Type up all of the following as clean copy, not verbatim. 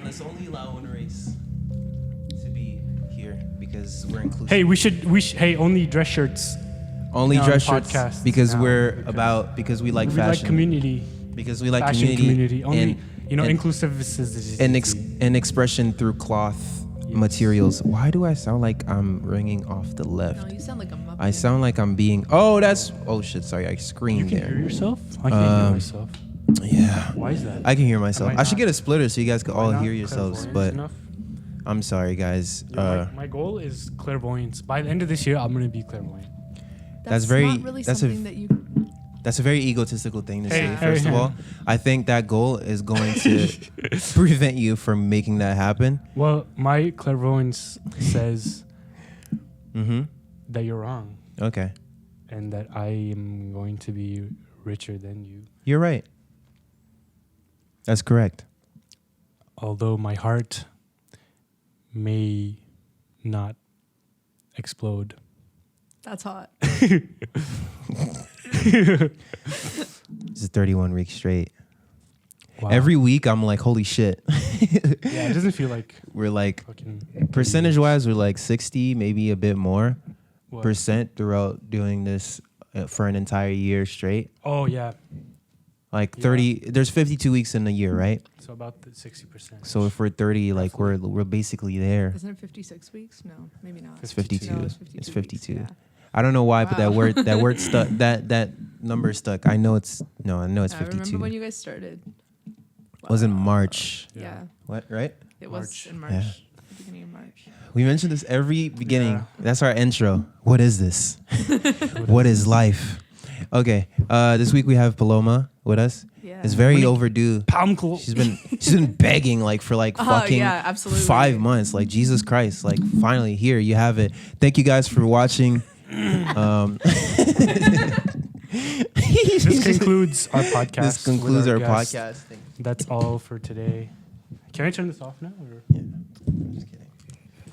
let's only allow one race to be here because we're inclusive. Hey, we should. Hey, only dress shirts. Only dress shirts podcasts because now, because we like we fashion. like community. Because we like Fashion community. Only, and, inclusive is and expression through cloth materials. Why do I sound like I'm ringing off the left? No, you sound like a Muppet. I sound like I'm being. Oh shit! Sorry, I screamed You can there. hear yourself? I can't hear myself. Yeah. Why is that? I can hear myself. I should not- get a splitter so you guys can all Am I hear not yourselves. clairvoyant But enough? I'm sorry, guys. My goal is clairvoyance. By the end of this year, I'm gonna be clairvoyant. That's very- not really that's something that you. That's a very egotistical thing to say. Hey, First hey. of all, I think that goal is going to prevent you from making that happen. Well, my clairvoyance says Mm-hmm. that you're wrong Okay. and that I am going to be richer than you. You're right. That's correct. Although my heart may not explode. That's hot. This is 31 weeks straight. Wow. Every week, I'm like, holy shit. Yeah, it doesn't feel like We're like, fucking percentage-wise, we're like 60, maybe a bit more what? percent throughout doing this for an entire year straight. Oh yeah, Like Yeah. 30, there's 52 weeks in a year, right? so about the 60%. So if we're 30, like we're basically there. Isn't it 56 weeks? No, maybe not. It's 52. No, It's 52. 52. weeks, I don't know why, but that Wow. word stuck. That number stuck. I know it's Yeah. I 52. remember when you guys started. It was in Wow. March. Yeah. What? Right? It was March. in March. Yeah. The beginning of March. We mentioned this every beginning. Yeah. That's our intro. What is this? What is life? Okay. This week we have Paloma with us. Yeah. It's very overdue. Palm cool. She's been begging like for like fucking yeah, absolutely. 5 months. Like Jesus Christ. Like finally here you have it. Thank you guys for watching. This concludes our podcast. This concludes with our guest. podcast. That's all for today. Can I turn this off now? Or? Yeah. Just kidding.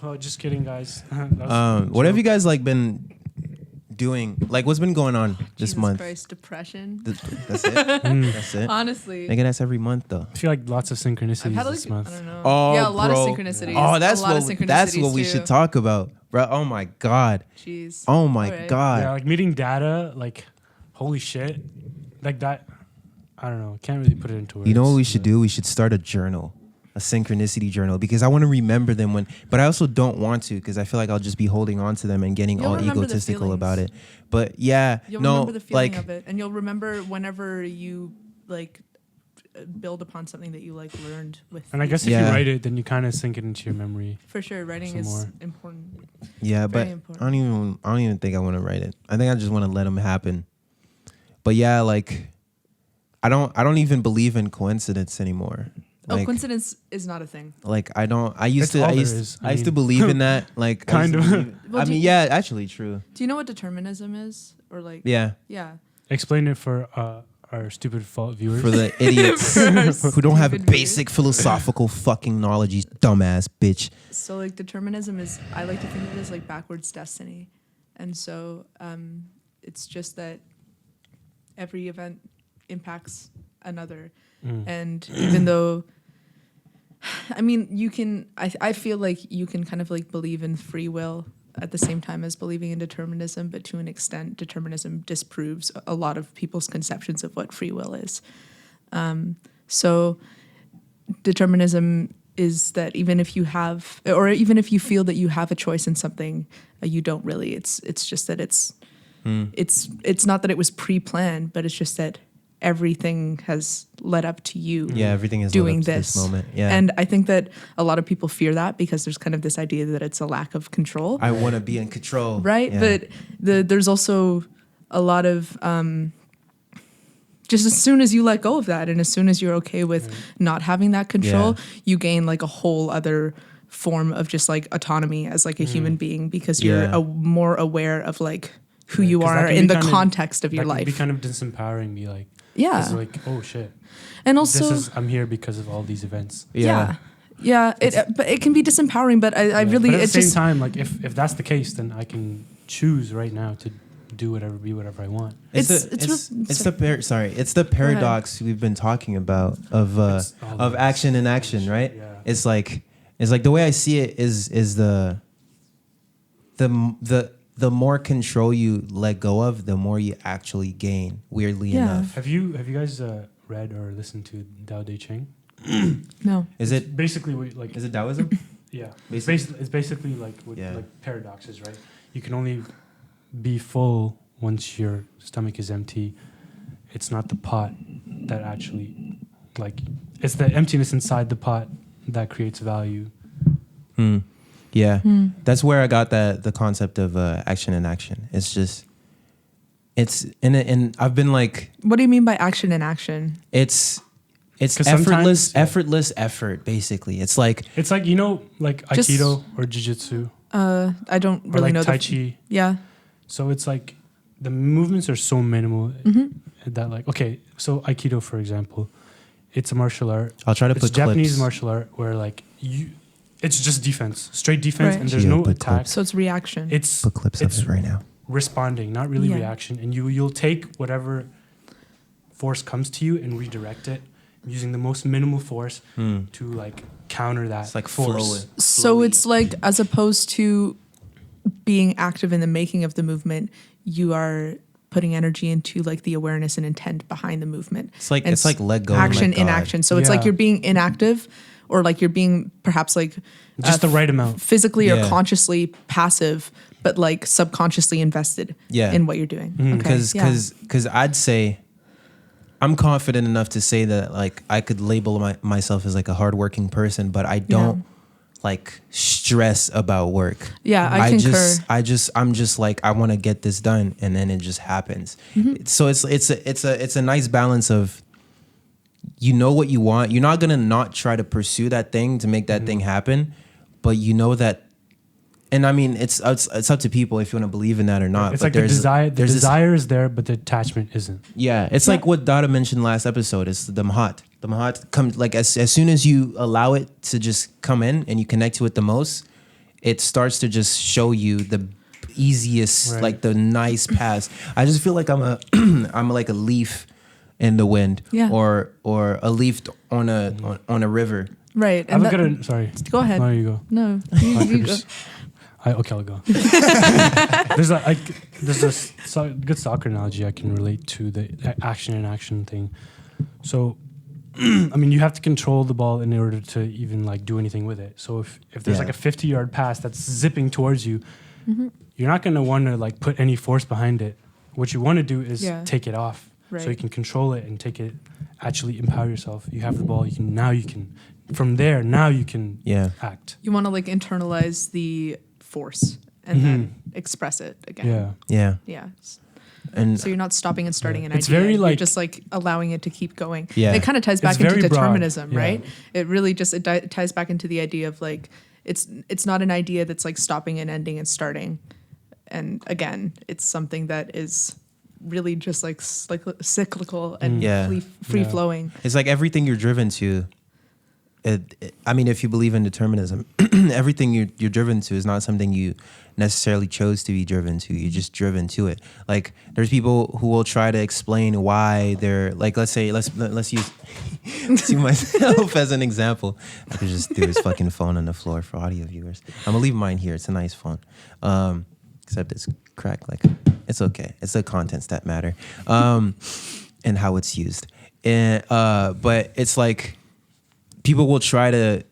Oh, just kidding, guys. That was What have joke. you guys like been doing? Like what's been going on this Jesus month? Christ, depression. That's it. That's it. Honestly. Nigga, that's every month though. I feel like lots of synchronicities I've had this like, month. I don't know. Oh, yeah, a lot bro. of synchronicities. Oh, that's a lot what of that's what we synchronicities, should too. talk about, bro. Oh my god. Jeez. Oh my Alright. god. Yeah, like meeting data, like holy shit, like that. I don't know. Can't really put it into words. You know what we should do? We should start a journal, a synchronicity journal, because I want to remember them but I also don't want to because I feel like I'll just be holding on to them and getting You'll all remember the egotistical feelings. about it. But yeah, You'll no, remember the feeling like of it, and you'll remember whenever you like build upon something that you like learned with. And I guess if Yeah. you write it, then you kind of sink it into your memory. for sure, writing some is more. important. yeah, but very important. I don't even think I want to write it. I think I just want to let them happen. But yeah, like I don't even believe in coincidence anymore. Like, coincidence is not a thing. Like I used It's all there to is. I to mean, believe in that. Like I kind used to of. believe- Well, I do mean, you- yeah, actually true. Do you know what determinism is, or like? Yeah, Yeah. Explain it for our stupid viewers. for the idiots For our who don't have stupid basic philosophical fucking knowledge, you dumbass bitch. So like determinism is, I like to think of it as like backwards destiny, and so it's just that every event impacts another, and even though, I mean, you can, I feel like you can kind of like believe in free will at the same time as believing in determinism, but to an extent, determinism disproves a lot of people's conceptions of what free will is. So determinism is that even if you have, or even if you feel that you have a choice in something, you don't really. It's just that it's not that it was pre-planned, but it's just that everything has led up to you. Yeah, everything is doing led up to this moment. Yeah, And I think that a lot of people fear that because there's kind of this idea that it's a lack of control. I want to be in control. Right? Yeah. But there's also a lot of just as soon as you let go of that and as soon as you're okay with not having that control, you gain like a whole other form of just like autonomy as like a human being because you're Yeah. more aware of like who Yeah, you 'cause that are can in be the kind of- context of your that can life. be kind of disempowering. Be like, Yeah. it's like, oh shit. And also I'm here because of all these events. yeah. But it can be disempowering, but I really, But at it the same just, time, like if that's the case, then I can choose right now to do whatever, be whatever I want. It's It's the paradox we've been talking about of It's all action and action, right? Yeah. it's like the way I see it is the more control you let go of, the more you actually gain. Weirdly enough. Have you guys read or listened to Tao Te Ching? No. Is it basically is it Taoism? Yeah. It's basically like with like paradoxes, right? You can only be full once your stomach is empty. It's not the pot that actually, like, it's the emptiness inside the pot that creates value. Yeah, that's where I got the concept of action and action. It's just, and I've been like, What do you mean by action and action? It's 'Cause effortless effort. Basically, it's like like Aikido or Jiu-Jitsu. I don't Or really like know Tai Chi. Yeah. So it's like the movements are so minimal that, like, okay, so Aikido, for example, it's a martial art. I'll try to It's put Japanese clips. martial art where like it's just defense, straight defense, Right. and there's Yeah, no put attack. clips. So it's reaction. It's Put clips of it's it right now. responding, not really Yeah. reaction, and you'll take whatever force comes to you and redirect it using the most minimal force to like counter that It's like force. flowing. So it's like, as opposed to being active in the making of the movement, you are putting energy into like the awareness and intent behind the movement. It's like And it's like let go. and action, let God. inaction. So it's like Yeah. you're being inactive, or like you're being perhaps like Just the right amount. physically or Yeah. consciously passive, but like subconsciously invested Yeah. in what you're doing. Because I'd say I'm confident enough to say that like I could label myself as like a hardworking person, but I don't like stress about work. Yeah, I concur. I'm just like, I want to get this done, and then it just happens. So it's a nice balance of, you know what you want. You're not gonna not try to pursue that thing to make that thing happen, but you know that. And I mean, it's up to people if you want to believe in that or not. It's but like the desire. The there's this- desire is there, but the attachment isn't. yeah, it's like what Dada mentioned last episode. It's the Mahat. The Mahat comes like as soon as you allow it to just come in and you connect to it the most, it starts to just show you the easiest, Right. like the nice paths. I just feel like I'm like a leaf in the wind, Yeah. or a leaf on a river. Right. I'll And go. Sorry. go ahead. No, you go. No, you go. Okay, I'll go. There's a good soccer analogy I can relate to, the action and action thing. So, I mean, you have to control the ball in order to even like do anything with it. So if there's like a 50-yard pass that's zipping towards you, you're not gonna want to like put any force behind it. What you want to do is take it off, so you Right. can control it and take it. Actually, empower yourself. You have the ball. You can from there. Now you can act. You want to like internalize the force and then express it again. Yeah. Yeah. And So you're not stopping and starting an It's idea. very You're like- just like allowing it to keep going. Yeah. It kind of ties It's back into very broad. determinism, Yeah. right? It really just ties back into the idea of like it's not an idea that's like stopping and ending and starting. And again, it's something that is really just like cyclical and free flowing. it's like everything you're driven to. I mean, if you believe in determinism, everything you're driven to is not something you necessarily chose to be driven to. You're just driven to it. Like, there's people who will try to explain why they're like, let's use myself as an example. I could just do his fucking phone on the floor for audio viewers. I'm gonna leave mine here. It's a nice phone, except it's cracked. Like, it's okay. It's the contents that matter, and how it's used. And but it's like, people will try to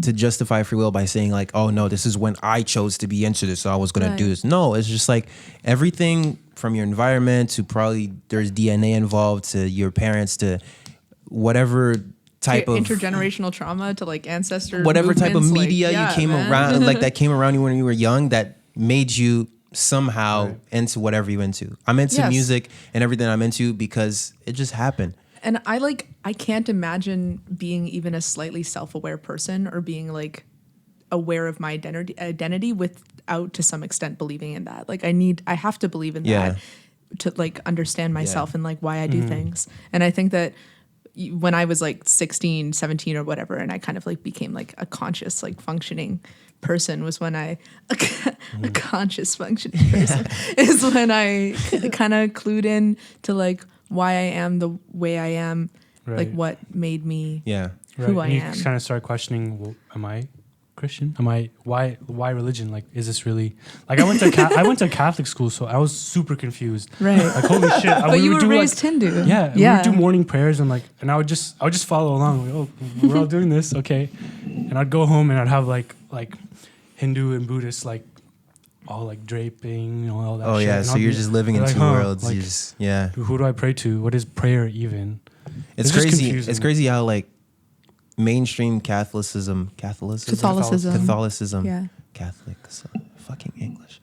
justify free will by saying like, oh no, this is when I chose to be into this, so I was gonna do this. No, it's just like everything from your environment to probably there's DNA involved, to your parents, to whatever type of intergenerational trauma, to like ancestor whatever type of movements, media like, you came man. around, like that came around you when you were young, that made you somehow into whatever you're into. I'm into music and everything I'm into because it just happened. And I can't imagine being even a slightly self-aware person, or being like aware of my identity without to some extent believing in that. Like I have to believe in that to like understand myself and like why I do things. And I think that when I was like 16, 17 or whatever, and I kind of like became like a conscious, like functioning person, was when a conscious functioning person is when I kind of clued in to like why I am the way I am, like what made me who I and am. You kind of start questioning, well, am I Christian? Why religion? Like, is this really, like, I went to Catholic school, so I was super confused. Right. Like, holy shit. But you were raised Hindu. Yeah. We would do morning prayers and I would just follow along. Like, oh, we're all doing this. Okay. And I'd go home and I'd have like Hindu and Buddhist, like, all like draping, all that shit. Oh yeah, and so you're just living in two worlds. Like, you just, yeah. Who do I pray to? What is prayer even? It's just crazy. confusing. It's crazy how like mainstream Catholicism, Yeah. Catholic, so fucking English.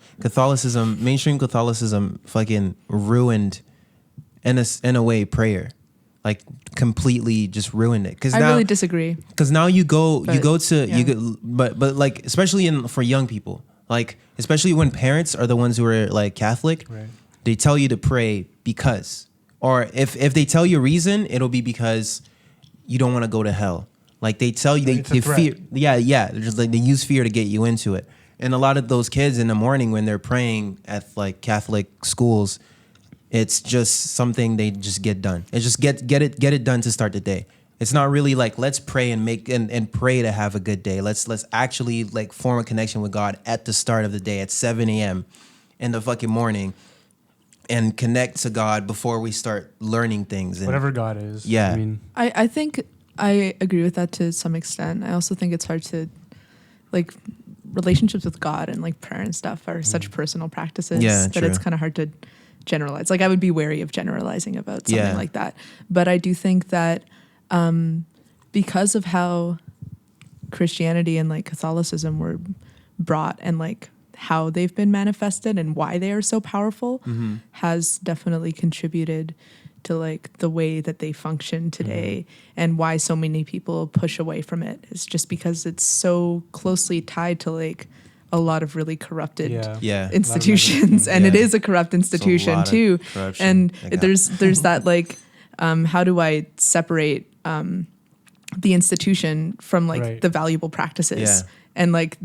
Mainstream Catholicism fucking ruined in a way prayer. Like completely just ruined it. I really disagree. Because now but like especially for young people, like especially when parents are the ones who are like Catholic, Right. they tell you to pray because, or if they tell you a reason, it'll be because you don't want to go to hell. Like they tell you, they fear. Yeah. They're just like, they use fear to get you into it. And a lot of those kids in the morning when they're praying at like Catholic schools, it's just something they just get done. It's just get it done to start the day. It's not really like, let's pray and pray to have a good day. Let's actually like form a connection with God at the start of the day at 7 a.m. in the fucking morning and connect to God before we start learning things. And Whatever God is. Yeah. I mean, I think I agree with that to some extent. I also think it's hard to, like, relationships with God and like prayer and stuff are such personal practices that it's kind of hard to generalize. Like I would be wary of generalizing about something like that. But I do think that because of how Christianity and like Catholicism were brought and like how they've been manifested and why they are so powerful has definitely contributed to like the way that they function today and why so many people push away from it. It's just because it's so closely tied to like a lot of really corrupted institutions, and it is a corrupt institution too. And there's that like, how do I separate the institution from like the valuable practices and like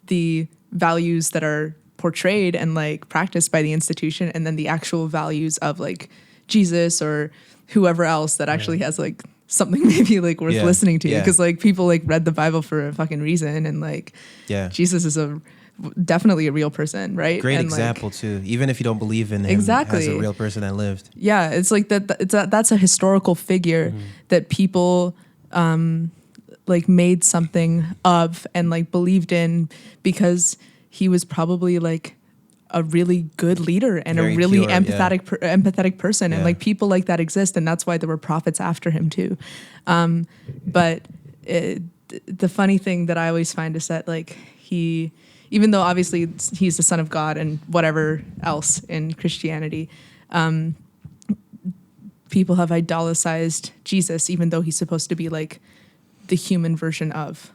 the values that are portrayed and like practiced by the institution, and then the actual values of like Jesus or whoever else that actually has like something maybe like worth listening to, because like people like read the Bible for a fucking reason, and like Jesus is definitely a real person, right? Great and example like, too. Even if you don't believe in him as a real person that lived. Yeah, it's like that's a historical figure that people like made something of and like believed in because he was probably like a really good leader and very a really pure, empathetic person. And like people like that exist. And that's why there were prophets after him too. But the funny thing that I always find is that like even though obviously he's the son of God and whatever else in Christianity, people have idolatrized Jesus, even though he's supposed to be like the human version of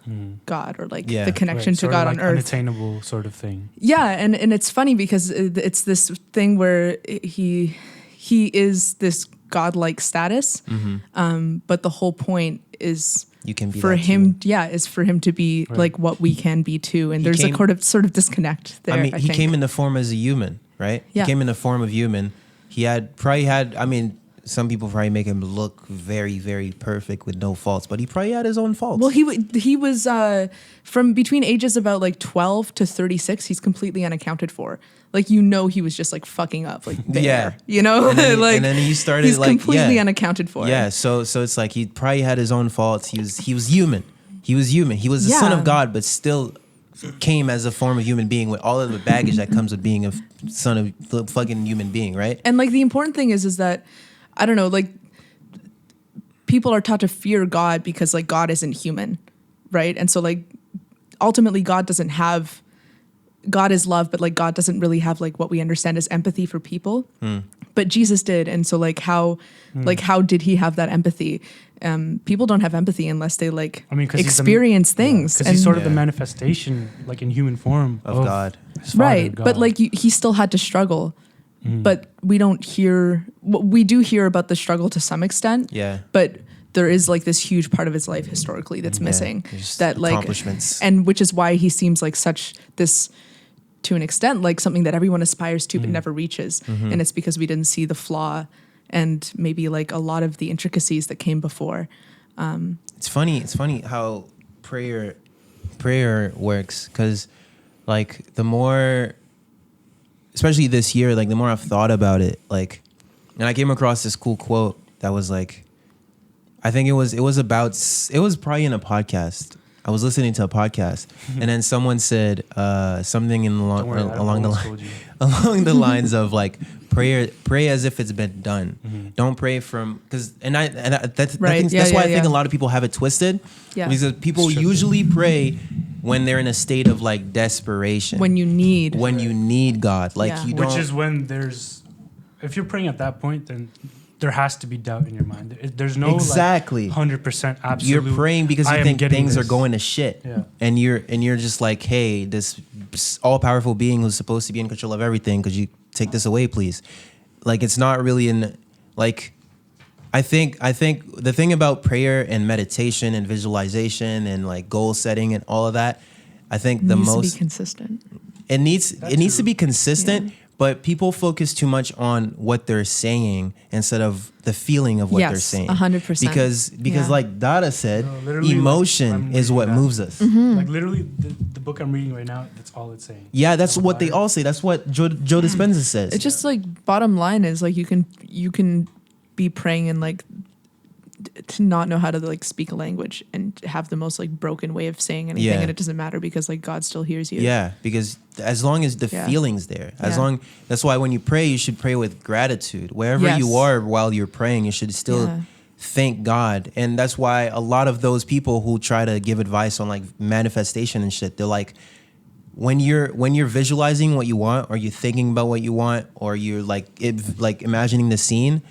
God, or like the connection to God on earth. Unattainable sort of thing. Yeah, and it's funny because it's this thing where he is this godlike status, but the whole point is you can be for him. Yeah, is for him to be like what we can be too, and there's a sort of disconnect there. I mean, he came in the form as a human, right? Yeah. He came in the form of human. He probably had. I mean, some people probably make him look very, very perfect with no faults, but he probably had his own faults. Well, he was from between ages about like 12 to 36. He's completely unaccounted for. Like, you know, he was just like fucking up, like bare, you know, and then, like and then he started he's like completely unaccounted for. Yeah, so it's like he probably had his own faults. He was human. He was human. He was the son of God, but still came as a form of human being with all of the baggage that comes with being a son of the fucking human being, right? And like the important thing is that, I don't know, like people are taught to fear God because like God isn't human, right? And so like ultimately God is love, but like God doesn't really have like what we understand as empathy for people. But Jesus did. And so like how did he have that empathy? People don't have empathy unless they like experience things. Because he's sort of the manifestation like in human form of God. Right. God. But like he still had to struggle. But we do hear about the struggle to some extent. Yeah. But there is like this huge part of his life historically that's missing. That like accomplishments. And which is why he seems like such this, to an extent, like something that everyone aspires to but never reaches. And it's because we didn't see the flaw and maybe like a lot of the intricacies that came before. It's funny how prayer works, because like the more, especially this year, like the more I've thought about it, like, and I came across this cool quote that was like, I think it was probably in a podcast. I was listening to a podcast, and then someone said something along the lines of like, pray as if it's been done. Mm-hmm. Don't pray from, that's why I think a lot of people have it twisted. Yeah. Because people usually pray when they're in a state of like desperation. When you need God, like you don't. Which is when if you're praying at that point, then there has to be doubt in your mind. There's no exactly 100% absolute. You're praying because you think things are going to shit, and you're just like, hey, this all powerful being who's supposed to be in control of everything, could you take this away, please? Like, it's not really like. I think the thing about prayer and meditation and visualization and like goal setting and all of that, I think it needs to be consistent. It needs to be consistent. Yeah. But people focus too much on what they're saying instead of the feeling of what they're saying. 100%. Because like Dada said, emotion is what moves us. Mm-hmm. Like literally the book I'm reading right now, that's all it's saying. Yeah, that's what they all say. That's what Joe Dispenza says. It's just like, bottom line is like, you can be praying and like to not know how to like speak a language and have the most like broken way of saying anything, and it doesn't matter because like God still hears you. Yeah, because as long as the feeling's there, that's why when you pray, you should pray with gratitude. Wherever you are while you're praying, you should still thank God. And that's why a lot of those people who try to give advice on like manifestation and shit, they're like, when you're visualizing what you want, or you're thinking about what you want, or you're like imagining the scene,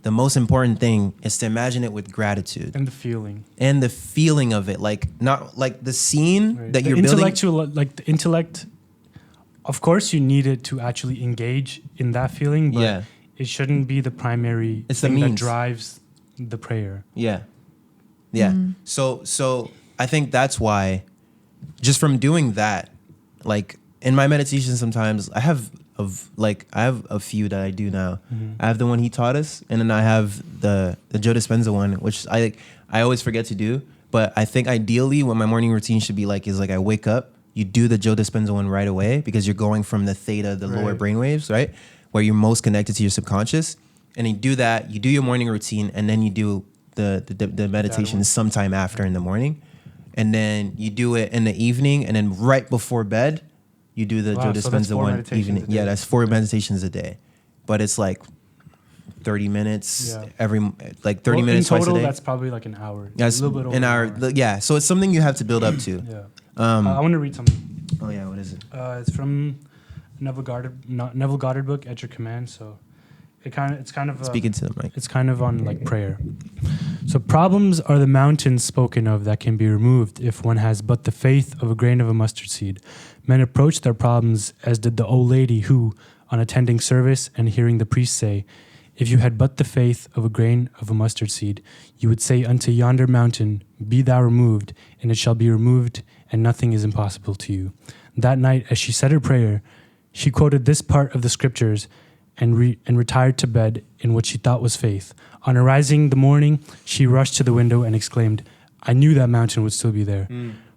the most important thing is to imagine it with gratitude and the feeling of it, like not like the scene that you're building. Like the intellect, of course, you need it to actually engage in that feeling, but it shouldn't be the primary thing that drives the prayer. Yeah. Mm-hmm. So I think that's why, just from doing that, like in my meditation, sometimes I have a few that I do now. Mm-hmm. I have the one he taught us, and then I have the Joe Dispenza one, which I always forget to do. But I think ideally what my morning routine should be like is like I wake up, you do the Joe Dispenza one right away, because you're going from the theta, the lower brainwaves, right, where you're most connected to your subconscious. And you do that, you do your morning routine, and then you do the meditation sometime after in the morning. And then you do it in the evening, and then right before bed, you do the Joe Dispenza one evening. Yeah, that's 4 meditations a day. But it's like 30 minutes every, like 30 minutes in total, twice a day. That's probably like an hour. That's a little bit over an hour. Yeah, so it's something you have to build up to. Yeah. I want to read something. Oh yeah, what is it? It's from Neville Goddard book, At Your Command. So it's kind of speaking to the mic. It's kind of on like prayer. So problems are the mountains spoken of that can be removed if one has but the faith of a grain of a mustard seed. Men approach their problems as did the old lady who, on attending service and hearing the priest say, "If you had but the faith of a grain of a mustard seed, you would say unto yonder mountain, Be thou removed, and it shall be removed, and nothing is impossible to you." That night, as she said her prayer, she quoted this part of the scriptures and retired to bed in what she thought was faith. On arising the morning, she rushed to the window and exclaimed, "I knew that mountain would still be there."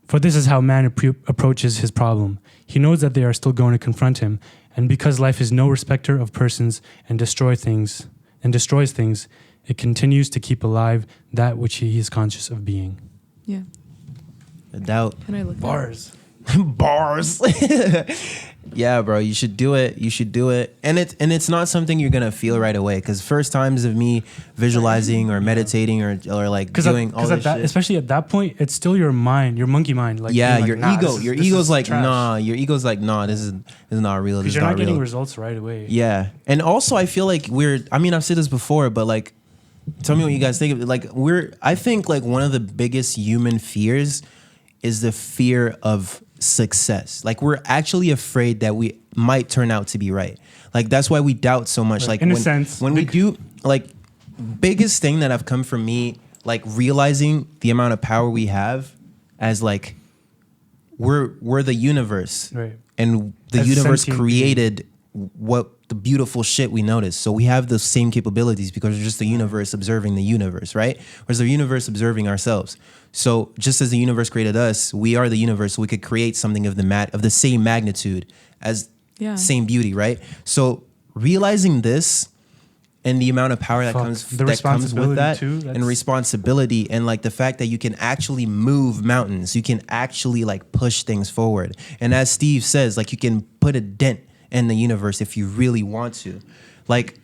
For this is how man approaches his problem. He knows that they are still going to confront him, and because life is no respecter of persons and destroys things, it continues to keep alive that which he is conscious of being. Yeah. A doubt. Can I look bars? Bars. Yeah, bro, you should do it. And it's not something you're gonna feel right away, because first times of me visualizing or meditating or like doing all this shit, especially at that point, it's still your mind, your monkey mind. Like, like, your ego's like, nah, this is not real. Because you're not getting results right away. Yeah, and also I feel like I've said this before, but like, tell me what you guys think of it. Like I think like one of the biggest human fears is the fear of success. Like we're actually afraid that we might turn out to be right. Like that's why we doubt so much. Like in a sense, when we do, like, biggest thing that have come from me, like realizing the amount of power we have as like we're the universe, right? And the as universe created what the beautiful shit we notice. So we have the same capabilities because we're just the universe observing the universe, right? Whereas the universe observing ourselves. So just as the universe created us, we are the universe. So we could create something of the same magnitude as same beauty, right? So realizing this and the amount of power that comes with that too, and responsibility, and like the fact that you can actually move mountains, you can actually like push things forward. And as Steve says, like you can put a dent in the universe if you really want to. Like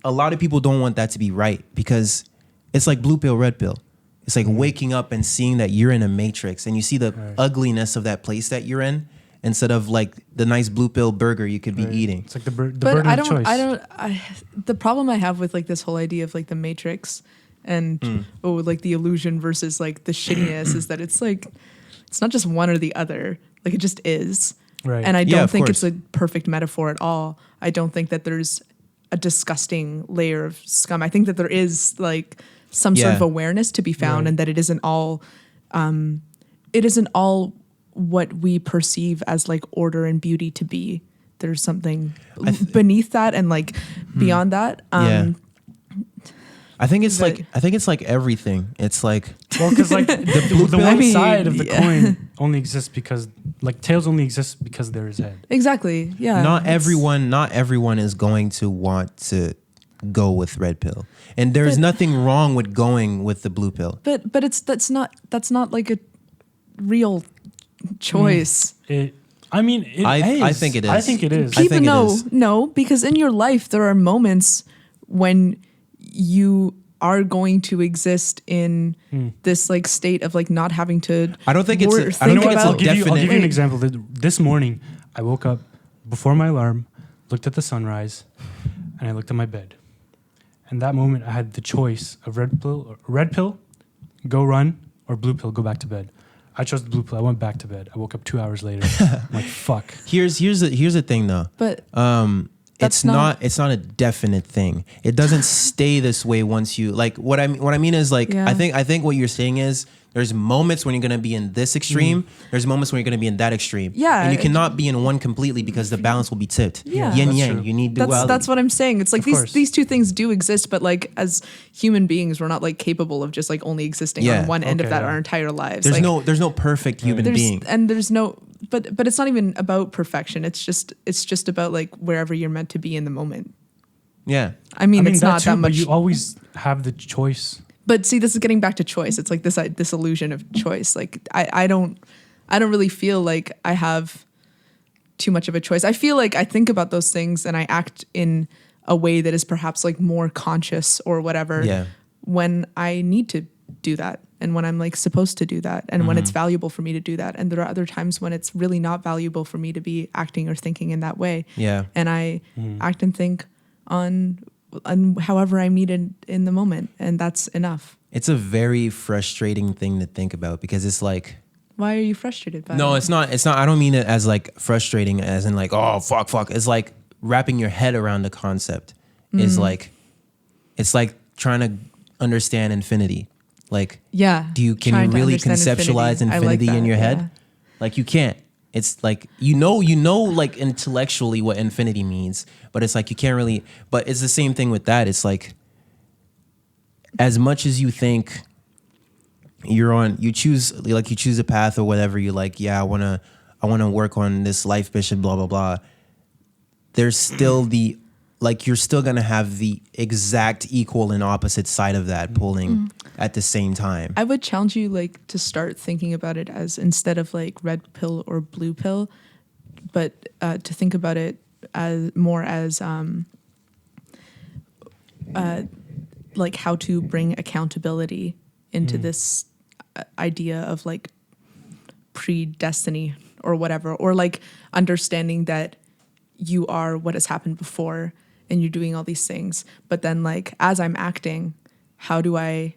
a lot of people don't want that to be right because it's like blue pill, red pill. It's like waking up and seeing that you're in a matrix and you see the ugliness of that place that you're in instead of like the nice blue pill burger you could be eating. It's like the burden of choice. The problem I have with like this whole idea of like the matrix and like the illusion versus like the shittiness is that it's like, it's not just one or the other. Like it just is. Right. And I don't think it's a perfect metaphor at all. I don't think that there's a disgusting layer of scum. I think that there is like some sort of awareness to be found and that it isn't all what we perceive as like order and beauty to be. There's something beneath that and like beyond that. I think it's like everything. It's like, well, because like the one side of the coin only exists because like tails only exist because there is head. Exactly. Yeah. Not everyone is going to want to go with red pill, and there's nothing wrong with going with the blue pill. But that's not like a real choice. I think it is. I think it is. No, because in your life there are moments when you are going to exist in this like state of like not having to. I don't think it's. I'll give you an example. This morning, I woke up before my alarm, looked at the sunrise, and I looked at my bed. And that moment, I had the choice of red pill, go run, or blue pill, go back to bed. I chose the blue pill. I went back to bed. I woke up 2 hours later. I'm like, fuck. Here's the thing though. But it's not a definite thing. It doesn't stay this way once you like what I mean is like I think what you're saying is there's moments when you're gonna be in this extreme. There's moments when you're gonna be in that extreme. Yeah, and you cannot be in one completely because the balance will be tipped. Yeah, yin yang. You need duality. That's what I'm saying. It's like these two things do exist, but like as human beings, we're not like capable of just like only existing on one end of that our entire lives. There's no perfect human being, and there's no. But it's not even about perfection. It's just about like wherever you're meant to be in the moment. Yeah, I mean it's not that much. But you always have the choice. But see, this is getting back to choice. It's like this illusion of choice. Like I don't really feel like I have too much of a choice. I feel like I think about those things and I act in a way that is perhaps like more conscious or whatever when I need to do that and when I'm like supposed to do that and when it's valuable for me to do that. And there are other times when it's really not valuable for me to be acting or thinking in that way. Yeah. And I act and think on however I'm needed in the moment, and that's enough. It's a very frustrating thing to think about because it's like, why are you frustrated by it? No, it's not. I don't mean it as like frustrating as in like, oh, fuck. It's like wrapping your head around the concept is like, it's like trying to understand infinity. Like, can you really conceptualize infinity in your head? Like you can't. It's like, you know, like intellectually what infinity means, but it's like, you can't really, but it's the same thing with that. It's like, as much as you think you choose a path or whatever, you're like, I want to work on this life mission, blah, blah, blah. There's still you're still going to have the exact equal and opposite side of that pulling at the same time. I would challenge you like to start thinking about it as instead of like red pill or blue pill, but to think about it as more as like how to bring accountability into this idea of like predestiny or whatever, or like understanding that you are what has happened before and you're doing all these things. But then like, as I'm acting, how do I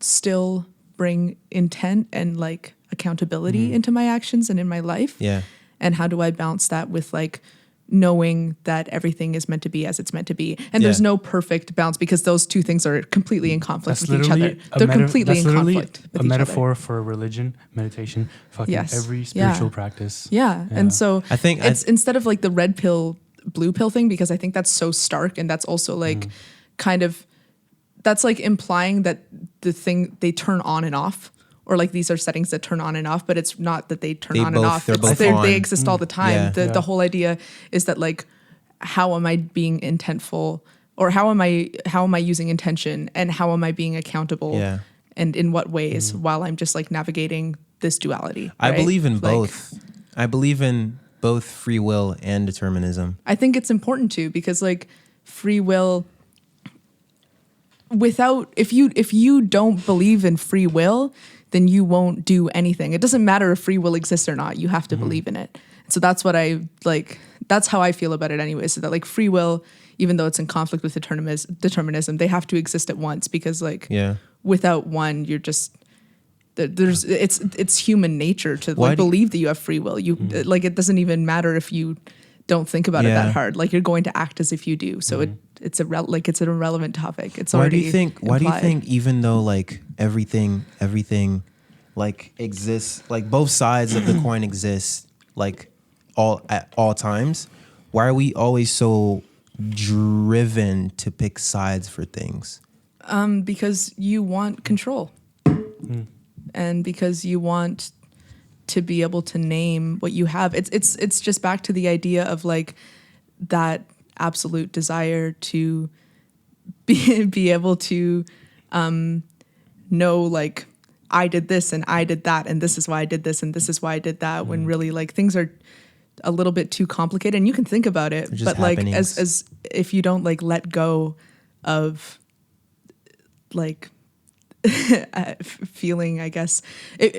still bring intent and like accountability into my actions and in my life? Yeah. And how do I balance that with like knowing that everything is meant to be as it's meant to be? And there's no perfect balance because those two things are completely in conflict with each other. They're completely in conflict with each other. A metaphor for religion, meditation, fucking every spiritual practice. Yeah. And so I think it's instead of like the red pill blue pill thing, because I think that's so stark, and that's also like kind of, that's like implying that the thing they turn on and off, or like these are settings that turn on and off, but it's not that they turn on and off. They exist all the time. The whole idea is that like, how am I being intentful, or how am I using intention, and how am I being accountable, and in what ways, while I'm just like navigating this duality. Right? I believe in both. I believe in both free will and determinism. I think it's important too, because like free will, if you don't believe in free will, then you won't do anything. It doesn't matter if free will exists or not. You have to believe in it. So that's what I like. That's how I feel about it anyway. So that like free will, even though it's in conflict with determinism, they have to exist at once, because like without one, you're just it's human nature to like believe that you have free will. You like, it doesn't even matter if you don't think about it that hard. Like, you're going to act as if you do. So it's an irrelevant topic. It's already Why do you think even though like everything like exists, like both sides of the coin exist like at all times, why are we always so driven to pick sides for things? Because you want control. And because you want to be able to name what you have. It's just back to the idea of like that absolute desire to be able to know like, I did this and I did that, and this is why I did this and this is why I did that, when really like things are a little bit too complicated, and you can think about it, but like as if you don't like let go of like feeling, I guess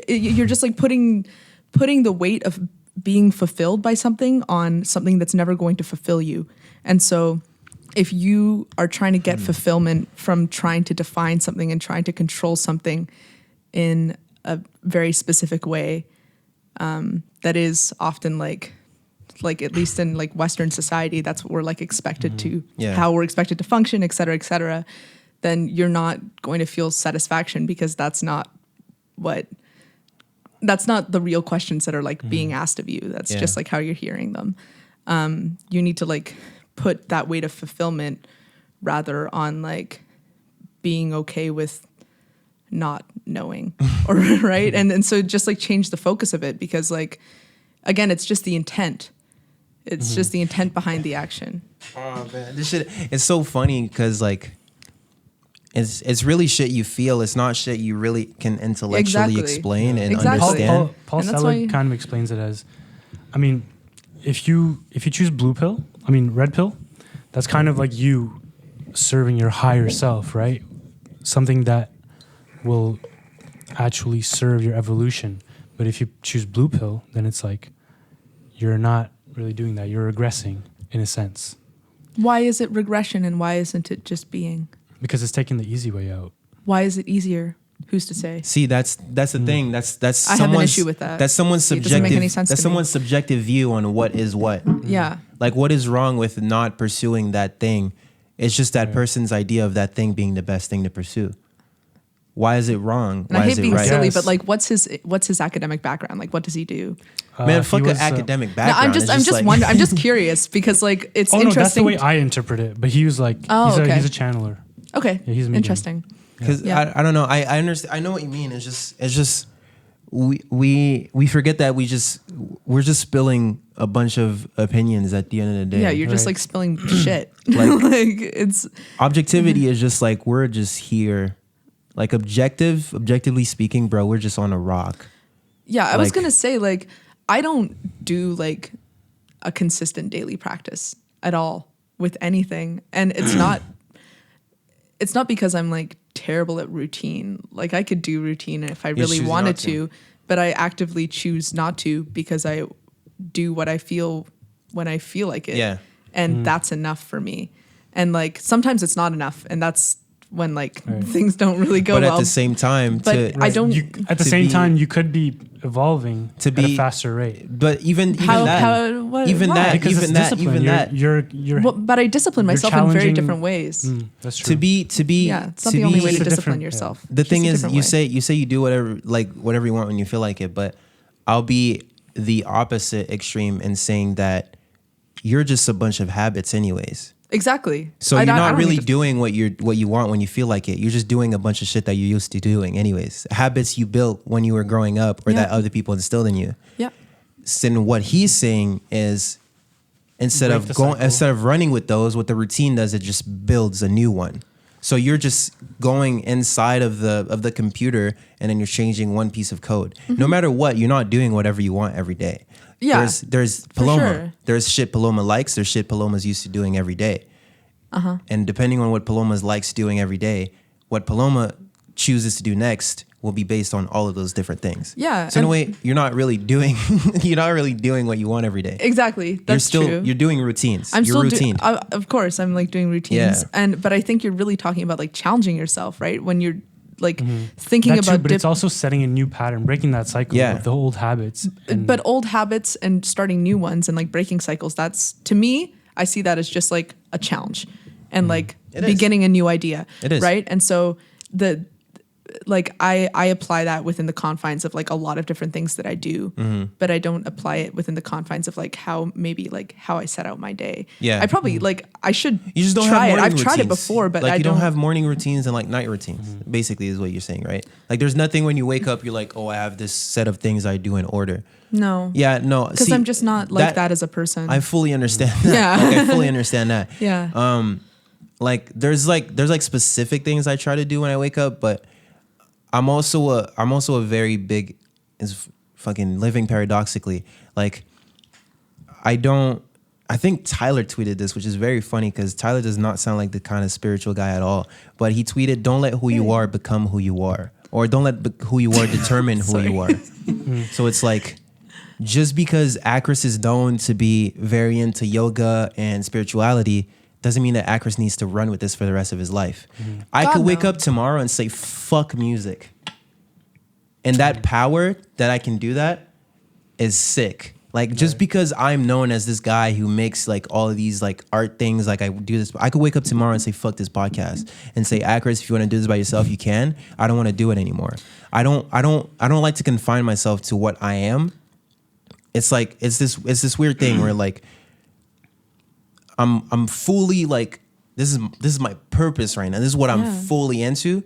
you're just like putting the weight of being fulfilled by something on something that's never going to fulfill you. And so if you are trying to get fulfillment from trying to define something and trying to control something in a very specific way, that is often like at least in like Western society, that's what we're like expected to, how we're expected to function, et cetera, then you're not going to feel satisfaction, because that's not the real questions that are like being asked of you. That's just like how you're hearing them. You need to like put that weight of fulfillment rather on like being okay with not knowing, or right. And so just like change the focus of it, because like, again, it's just the intent. It's just the intent behind the action. Oh man, this shit, it's so funny because like it's really shit you feel. It's not shit you really can intellectually explain and understand. Paul Selig kind of explains it as, I mean, if you choose red pill, that's kind of like you serving your higher self, right? Something that will actually serve your evolution. But if you choose blue pill, then it's like you're not really doing that. You're regressing in a sense. Why is it regression and why isn't it just being? Because it's taking the easy way out. Why is it easier? Who's to say? See, that's the thing. That's I have an issue with that. That's someone's subjective. It doesn't make any sense that's to someone's me. subjective view on what is what. Yeah. Like, what is wrong with not pursuing that thing? It's just that person's idea of that thing being the best thing to pursue. Why is it wrong? And Why I hate is it being right? silly, but like, what's his academic background? Like, what does he do? Man, fuck an academic background. No, I'm just curious, because like it's interesting. No, that's the way I interpret it. But he was like, he's a channeler. Okay, yeah, he's interesting. Because I don't know. I understand. I know what you mean. It's just we forget that we're just spilling a bunch of opinions at the end of the day. Yeah, you're just like spilling shit. Like it's objectivity is just like, we're just here. Like objectively speaking, bro, we're just on a rock. Yeah, I was gonna say, like, I don't do like a consistent daily practice at all with anything, and it's not because I'm like terrible at routine. Like, I could do routine if I really wanted to, but I actively choose not to, because I do what I feel when I feel like it. Yeah. And that's enough for me. And like, sometimes it's not enough, and that's when like things don't really go well. But at the same time, I don't. At the same time, you could be evolving at a faster rate. But even that, you're. Well, but I discipline myself in very different ways. That's true. To be. Yeah, it's not the only way to discipline yourself. The thing is, you say you do whatever you want when you feel like it, but I'll be the opposite extreme in saying that you're just a bunch of habits anyways. Exactly. So you're not really doing what you want when you feel like it. You're just doing a bunch of shit that you're used to doing anyways. Habits you built when you were growing up or that other people instilled in you. Yeah. So what he's saying is instead of running with those, what the routine does, it just builds a new one. So you're just going inside of the computer and then you're changing one piece of code. No matter what, you're not doing whatever you want every day. Yeah, there's Paloma. sure. There's shit Paloma likes. There's shit Paloma's used to doing every day. And depending on what Paloma likes doing every day, what Paloma chooses to do next will be based on all of those different things. Yeah. So in a way, you're not really doing what you want every day. Exactly. That's true. You're doing routines. I'm you're still routine. of course, I'm like doing routines, Yeah. but I think you're really talking about like challenging yourself, right? When you're like thinking That about, too, but it's also setting a new pattern, breaking that cycle of the old habits. but old habits and starting new ones and like breaking cycles. That's, to me, I see that as just like a challenge and like beginning a new idea. It is. Right. And so I apply that within the confines of like a lot of different things that I do, but I don't apply it within the confines of like how I set out my day. Yeah. I probably I should You just don't try have it. morning I've tried it routines. before, but like I you don't have morning routines and like night routines. Basically, is what you're saying, right? Like there's nothing when you wake up, you're like, oh, I have this set of things I do in order. No. Yeah, no. Because I'm just not like that as a person. I fully understand that. Yeah. Like, I fully understand that. Yeah. Like there's specific things I try to do when I wake up, but I'm also a very big is fucking living paradoxically. Like I think Tyler tweeted this, which is very funny because Tyler does not sound like the kind of spiritual guy at all. But he tweeted, "Don't let who you are become who you are," or "Don't let who you are determine who you are." So it's like, just because Acris is known to be very into yoga and spirituality doesn't mean that Acris needs to run with this for the rest of his life. I could wake up tomorrow and say, fuck music. And that power that I can do that is sick. Like, just because I'm known as this guy who makes like all of these like art things, like I do this, I could wake up tomorrow and say, fuck this podcast, and say, Acris, if you want to do this by yourself, you can. I don't want to do it anymore. I don't like to confine myself to what I am. It's like, it's this weird thing where like, I'm fully like, this is my purpose right now. This is what I'm fully into,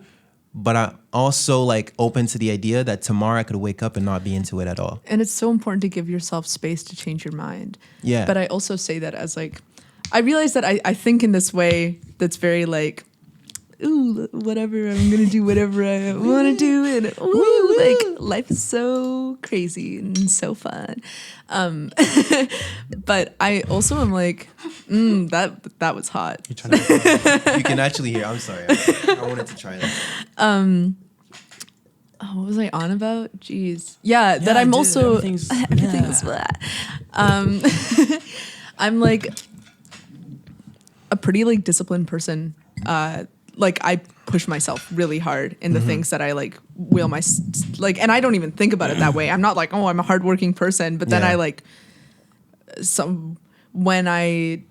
but I'm also like open to the idea that tomorrow I could wake up and not be into it at all. And it's so important to give yourself space to change your mind. Yeah. But I also say that as like, I realize that I think in this way that's very like, ooh, whatever, I'm going to do whatever I want to do. And ooh, like life is so crazy and so fun. But I also am like, that was hot. You can actually hear. I'm sorry. I wanted to try that. What was I on about? Jeez. Yeah, that I'm also everything's I'm like a pretty like disciplined person. Like I push myself really hard in the things that I like will my like, and I don't even think about it that way. I'm not like, oh, I'm a hardworking person, but then I like when I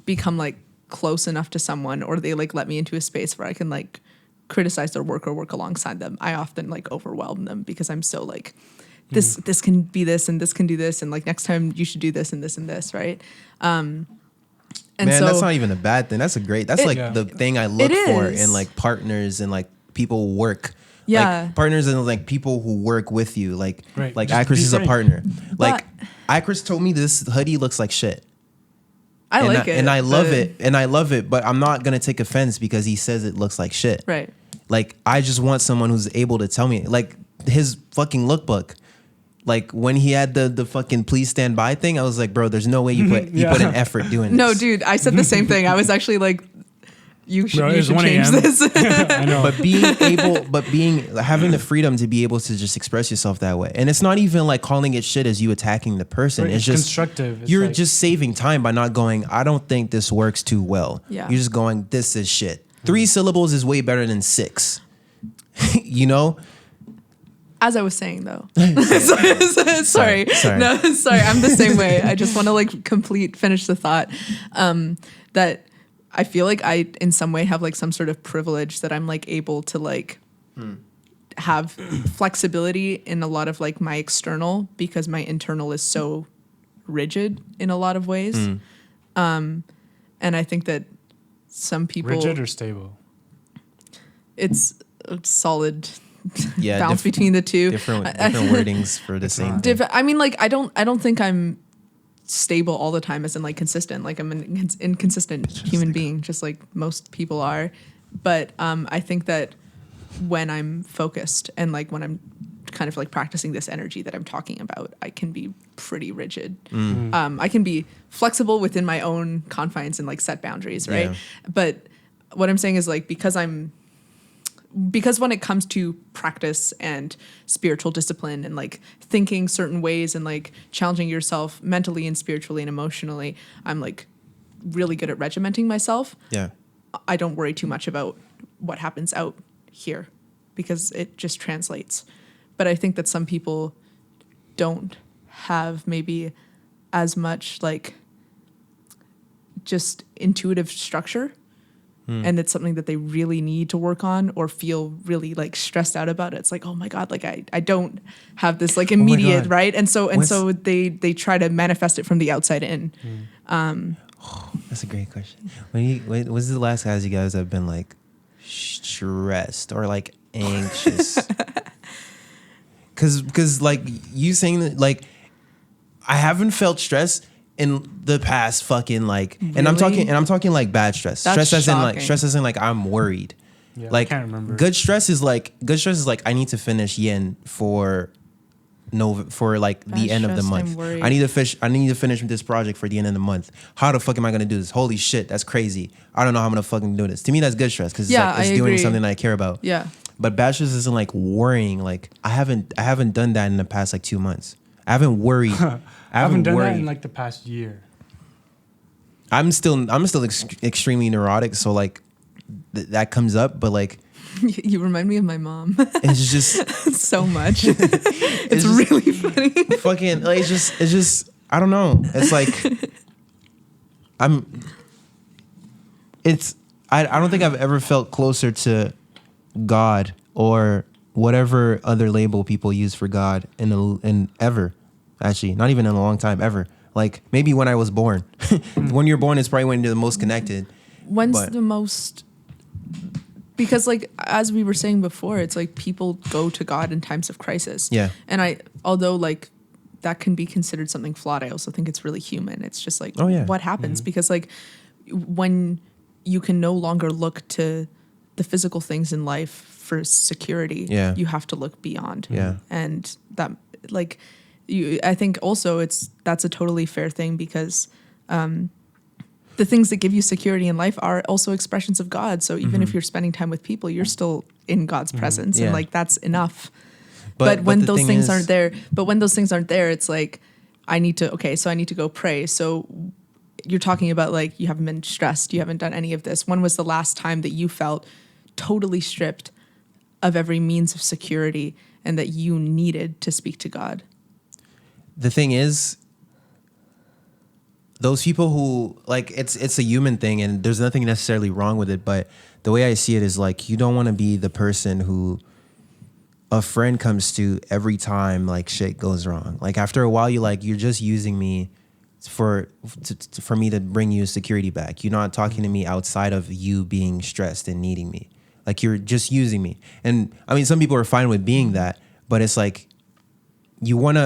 become like close enough to someone, or they like let me into a space where I can like criticize their work or work alongside them, I often like overwhelm them because I'm so like, this can be this and this can do this, and like next time you should do this and this and this, right? And man, so, that's not even a bad thing. That's the thing I look for in like partners and like people who work. Yeah. Like partners and like people who work with you. Like like Just Acris be is a frank. partner. Like Acris told me this hoodie looks like shit. I like it. And I love it. And I love it, but I'm not gonna take offense because he says it looks like shit. Right. Like I just want someone who's able to tell me, like his fucking lookbook. Like when he had the fucking please stand by thing, I was like, bro, there's no way you put an effort doing this. No, dude, I said the same thing. I was actually like, you should change this. I know. But having the freedom to be able to just express yourself that way. And it's not even like calling it shit as you attacking the person. Right, It's just constructive. It's you're like, just saving time by not going, I don't think this works too well. Yeah. You're just going, this is shit. 3 syllables is way better than 6. You know? As I was saying though. Sorry. No, sorry. I'm the same way. I just want to like finish the thought. That I feel like I in some way have like some sort of privilege that I'm like able to like have flexibility in a lot of like my external, because my internal is so rigid in a lot of ways. And I think that some people Rigid or stable? It's a solid Yeah, bounce between the two. Different wordings for the same thing. I mean, like, I don't think I'm stable all the time, as in like consistent. Like, I'm an inconsistent human being, just like most people are. But I think that when I'm focused and like when I'm kind of like practicing this energy that I'm talking about, I can be pretty rigid. I can be flexible within my own confines and like set boundaries, right? Yeah. But what I'm saying is like, because when it comes to practice and spiritual discipline and like thinking certain ways and like challenging yourself mentally and spiritually and emotionally, I'm like really good at regimenting myself. Yeah. I don't worry too much about what happens out here because it just translates. But I think that some people don't have maybe as much like just intuitive structure. And it's something that they really need to work on or feel really like stressed out about it. It's like, oh my God, like I don't have this like immediate, right? And so they try to manifest it from the outside in. That's a great question. When was the last guys you guys have been like stressed or like anxious? Cause like you saying that, like I haven't felt stress in the past fucking like, really? and I'm talking like bad stress. That's stress shocking. as in like I'm worried. Yeah, Like I can't remember. good stress is like I need to finish yin for like the Bad end of the stress, I'm month. worried. I need to finish this project for the end of the month. How the fuck am I gonna do this? Holy shit, that's crazy. I don't know how I'm gonna fucking do this. To me, that's good stress because Yeah, it's I doing agree. something that I care about. Yeah. But bad stress isn't like worrying. Like I haven't done that in the past like 2 months. I haven't worried. I haven't done that in like the past year. I'm still extremely neurotic, so like that comes up, but like You remind me of my mom it's just so much. It's just- really funny. fucking like it's just I don't know. It's like I don't think I've ever felt closer to God or whatever other label people use for God in ever. Actually, not even in a long time ever. Like maybe when I was born. When you're born is probably when you're the most connected. When's But- the most? Because like as we were saying before, it's like people go to God in times of crisis. Yeah. And although like that can be considered something flawed, I also think it's really human. It's just like, Oh, yeah. what happens? Because like when you can no longer look to the physical things in life for security, Yeah. you have to look beyond. Yeah. And that like I think also that's a totally fair thing because the things that give you security in life are also expressions of God. So even if you're spending time with people, you're still in God's presence, Yeah. and like that's enough. But when the those thing things is- aren't there, it's like I need to go pray. So you're talking about like you haven't been stressed, you haven't done any of this. When was the last time that you felt totally stripped of every means of security and that you needed to speak to God? The thing is, those people who like it's a human thing and there's nothing necessarily wrong with it, but the way I see it is like you don't want to be the person who a friend comes to every time like shit goes wrong. Like after a while you're just using me for me to bring you security back. You're not talking to me outside of you being stressed and needing me. Like you're just using me. And I mean some people are fine with being that, but it's like you want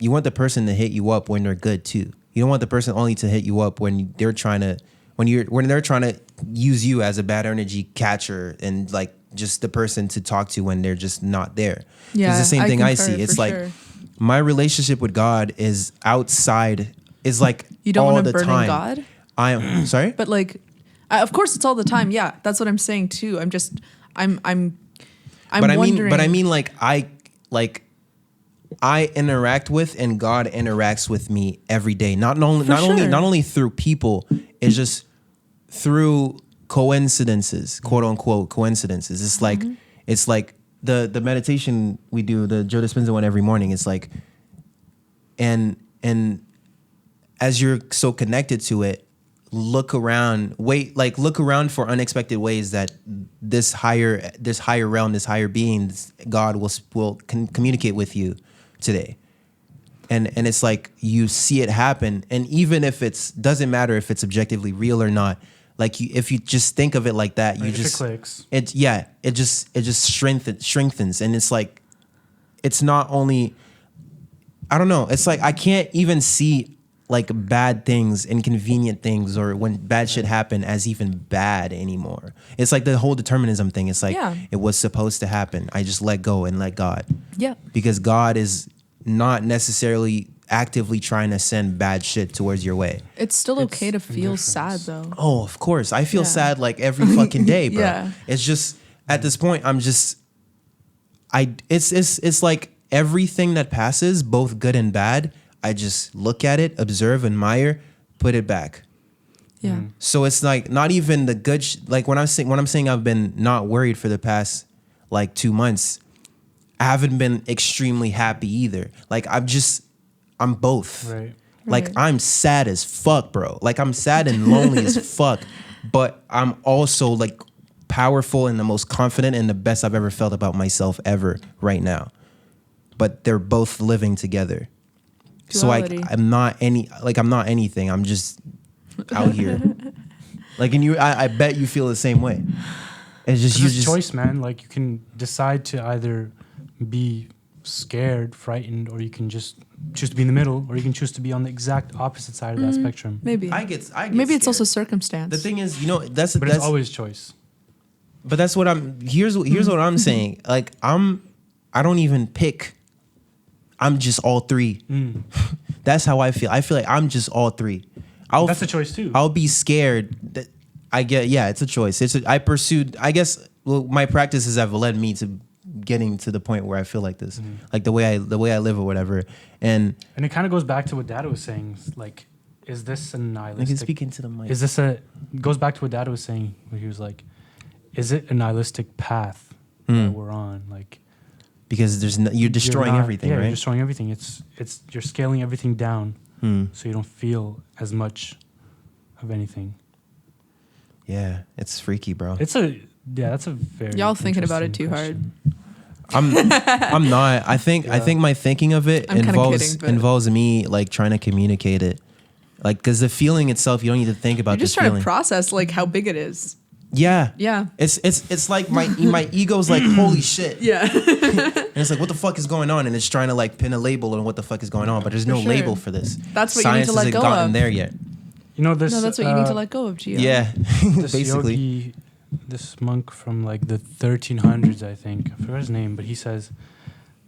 the person to hit you up when they're good too. You don't want the person only to hit you up when they're trying to use you as a bad energy catcher and like just the person to talk to when they're just not there. Yeah, It's the same thing I concur, see. It's for like sure. my relationship with God is outside. Is like You don't all want the to burden time. God? I am sorry. But like, of course, it's all the time. Yeah, that's what I'm saying too. I'm wondering. But I mean, like I interact with and God interacts with me every day. Not only through people. It's just through coincidences, quote unquote coincidences. It's like it's like the meditation we do, the Joe Dispenza one every morning. It's like, and as you're so connected to it, look around for unexpected ways that this higher realm, this higher being, God will communicate with you today. and it's like you see it happen, and even if it's doesn't matter if it's objectively real or not, like if you just think of it like that, you just it clicks. It just strengthens, and it's like it's not only, I don't know, it's like I can't even see like bad things, inconvenient things, or when bad shit happen as even bad anymore. It's like the whole determinism thing. It's like it was supposed to happen. I just let go and let God. Yeah. Because God is not necessarily actively trying to send bad shit towards your way. It's still okay to feel sad though. Oh, of course. I feel sad like every fucking day, bro. Yeah. It's just at this point it's like everything that passes, both good and bad, I just look at it, observe, admire, put it back. Yeah. So it's like not even the good like when I'm saying I've been not worried for the past like 2 months, I haven't been extremely happy either. Like I'm both. Right. Like I'm sad as fuck, bro. Like I'm sad and lonely as fuck, but I'm also like powerful and the most confident and the best I've ever felt about myself ever right now. But they're both living together. Duality. So I'm not anything. I'm just out here. Like, and I bet you feel the same way. It's just it's choice, man. Like you can decide to either be scared, frightened, or you can just choose to be in the middle, or you can choose to be on the exact opposite side of that spectrum. Maybe. I get Maybe scared. it's also circumstance. The thing is, But it's always choice. But that's what here's what I'm saying. Like I don't even pick. I'm just all three. That's how I feel. I feel like I'm just all three. That's a choice too. I'll be scared. It's a choice. I pursued, I guess, my practices have led me to getting to the point where I feel like this, like the way I live or whatever. And it kind of goes back to what Dada was saying. Like, is this a nihilistic? Like speaking to the mic. Goes back to what Dada was saying, where he was like, is it a nihilistic path that we're on? Like, because you're destroying everything, right? You're destroying everything. It's you're scaling everything down, so you don't feel as much of anything. Yeah, it's freaky, bro. That's a very Y'all thinking about it too question. hard. I'm not. I think my thinking of it involves me like trying to communicate it, like because the feeling itself you don't need to think about. You're just trying to process like how big it is. Yeah. Yeah. It's like my ego's like holy shit. Yeah. And it's like what the fuck is going on, and it's trying to like pin a label on what the fuck is going on, but there's no label for this. That's what Science you need to let go hasn't gotten of. there yet. You know this. No, that's what you need to let go of, Gio. Yeah. This Basically. yogi, this monk from like the 1300s, I think. I forgot his name, but he says,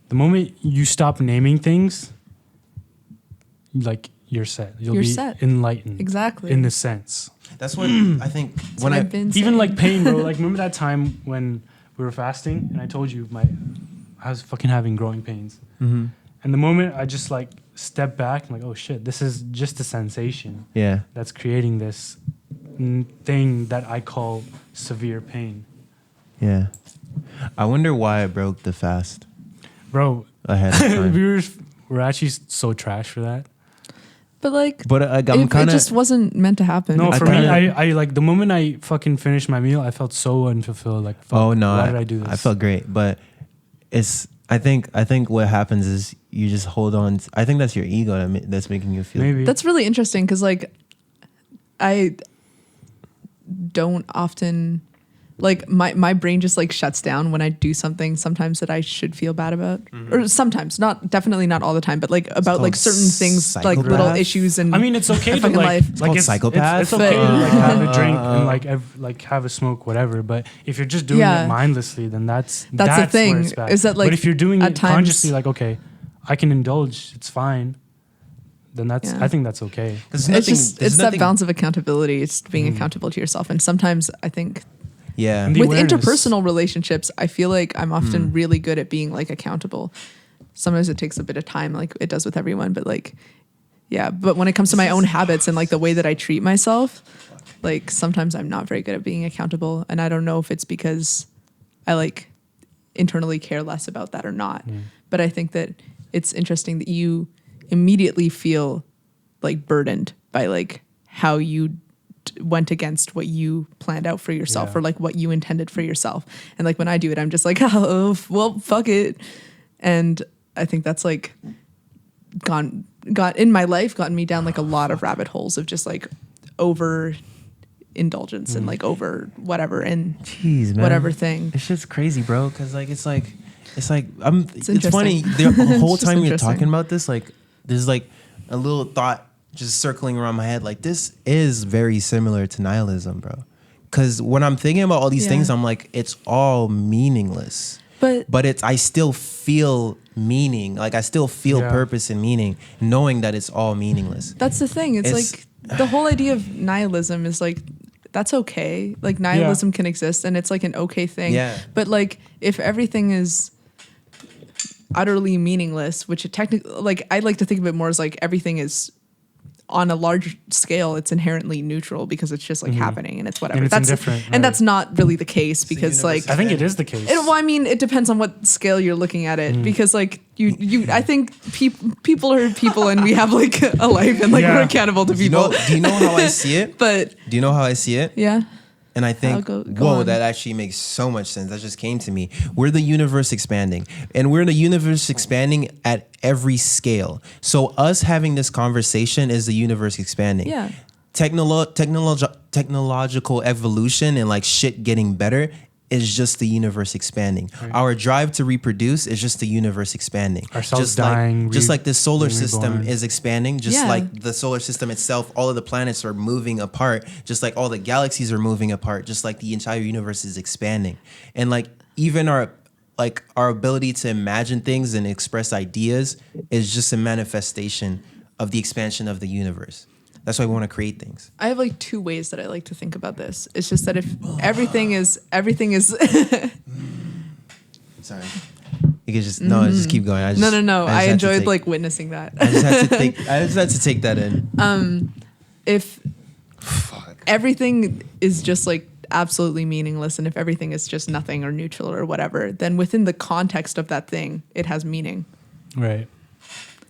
the moment you stop naming things, like you're set. You're be set. Enlightened. Exactly. In a sense. That's what I think. When I've been even saying. like pain, bro. Like remember that time when we were fasting and I told you I was fucking having growing pains. Mm-hmm. And the moment I just like step back, I'm like, oh shit, this is just a sensation. Yeah. That's creating this thing that I call severe pain. Yeah. I wonder why I broke the fast, Bro, ahead of time. we're actually so trash for that. But like, I'm kind it of. just wasn't meant to happen. No, I for me, kinda- I like the moment I fucking finished my meal, I felt so unfulfilled. Like, fuck, Oh no! why did I do this? I felt great, but it's. I think what happens is you just hold on. I think that's your ego that's making you feel. Maybe That's really interesting because like, I don't often like my brain just like shuts down when I do something sometimes that I should feel bad about, or sometimes, definitely not all the time, but like about like certain things, like little psychopath? issues. And I mean, it's okay to fucking like, life. It's called psychopath. It's okay to like have a drink and like have a smoke, whatever. But if you're just doing it mindlessly, then that's the thing, where it's bad. is that, like, but if you're doing at it times- consciously, like okay, I can indulge, it's fine. Then Yeah. I think that's okay. it's that balance of accountability. It's being accountable to yourself, and sometimes I think. Yeah. And the With awareness. interpersonal relationships, I feel like I'm often really good at being like accountable. Sometimes it takes a bit of time, like it does with everyone, but like, yeah. But when it comes to my own habits and like the way that I treat myself, like sometimes I'm not very good at being accountable. And I don't know if it's because I like internally care less about that or not. But I think that it's interesting that you immediately feel like burdened by like how you went against what you planned out for yourself, or like what you intended for yourself. And like when I do it, I'm just like, oh, well, fuck it. And I think that's like gotten me down like a lot of rabbit holes of just like over indulgence and like over whatever and Jeez, man. whatever thing. It's just crazy, bro. Because like it's funny. interesting. The whole It's time just you're interesting. talking about this, like there's like a little thought just circling around my head. Like this is very similar to nihilism, bro. Because when I'm thinking about all these things, I'm like, it's all meaningless. But I still feel meaning. Like I still feel purpose and meaning, knowing that it's all meaningless. That's the thing. It's like the whole idea of nihilism is like, that's okay. Like nihilism can exist and it's like an okay thing. Yeah. But like if everything is utterly meaningless, which it technically, like I like to think of it more as like everything is on a large scale, it's inherently neutral because it's just like happening and it's whatever. And it's indifferent, and that's not really the case because like I think it is the case. well, I mean, it depends on what scale you're looking at it because like I think people are people and we have like a life and like we're accountable to people. Do you know how I see it? But do you know how I see it? yeah. And I think, Go whoa, on. that actually makes so much sense. That just came to me. We're the universe expanding. And we're the universe expanding at every scale. So us having this conversation is the universe expanding. Yeah. Technological evolution and like shit getting better is just the universe expanding. Right. Our drive to reproduce is just the universe expanding. Our cells just dying. Just like the solar being system reborn. is expanding, just like the solar system itself, all of the planets are moving apart, just like all the galaxies are moving apart, just like the entire universe is expanding. And like even our ability to imagine things and express ideas is just a manifestation of the expansion of the universe. That's why we want to create things. I have like two ways that I like to think about this. It's just that if everything is Sorry. You can just just keep going. No. I enjoyed like witnessing that. I just had to take that in. If everything is just like absolutely meaningless and if everything is just nothing or neutral or whatever, then within the context of that thing, it has meaning. Right.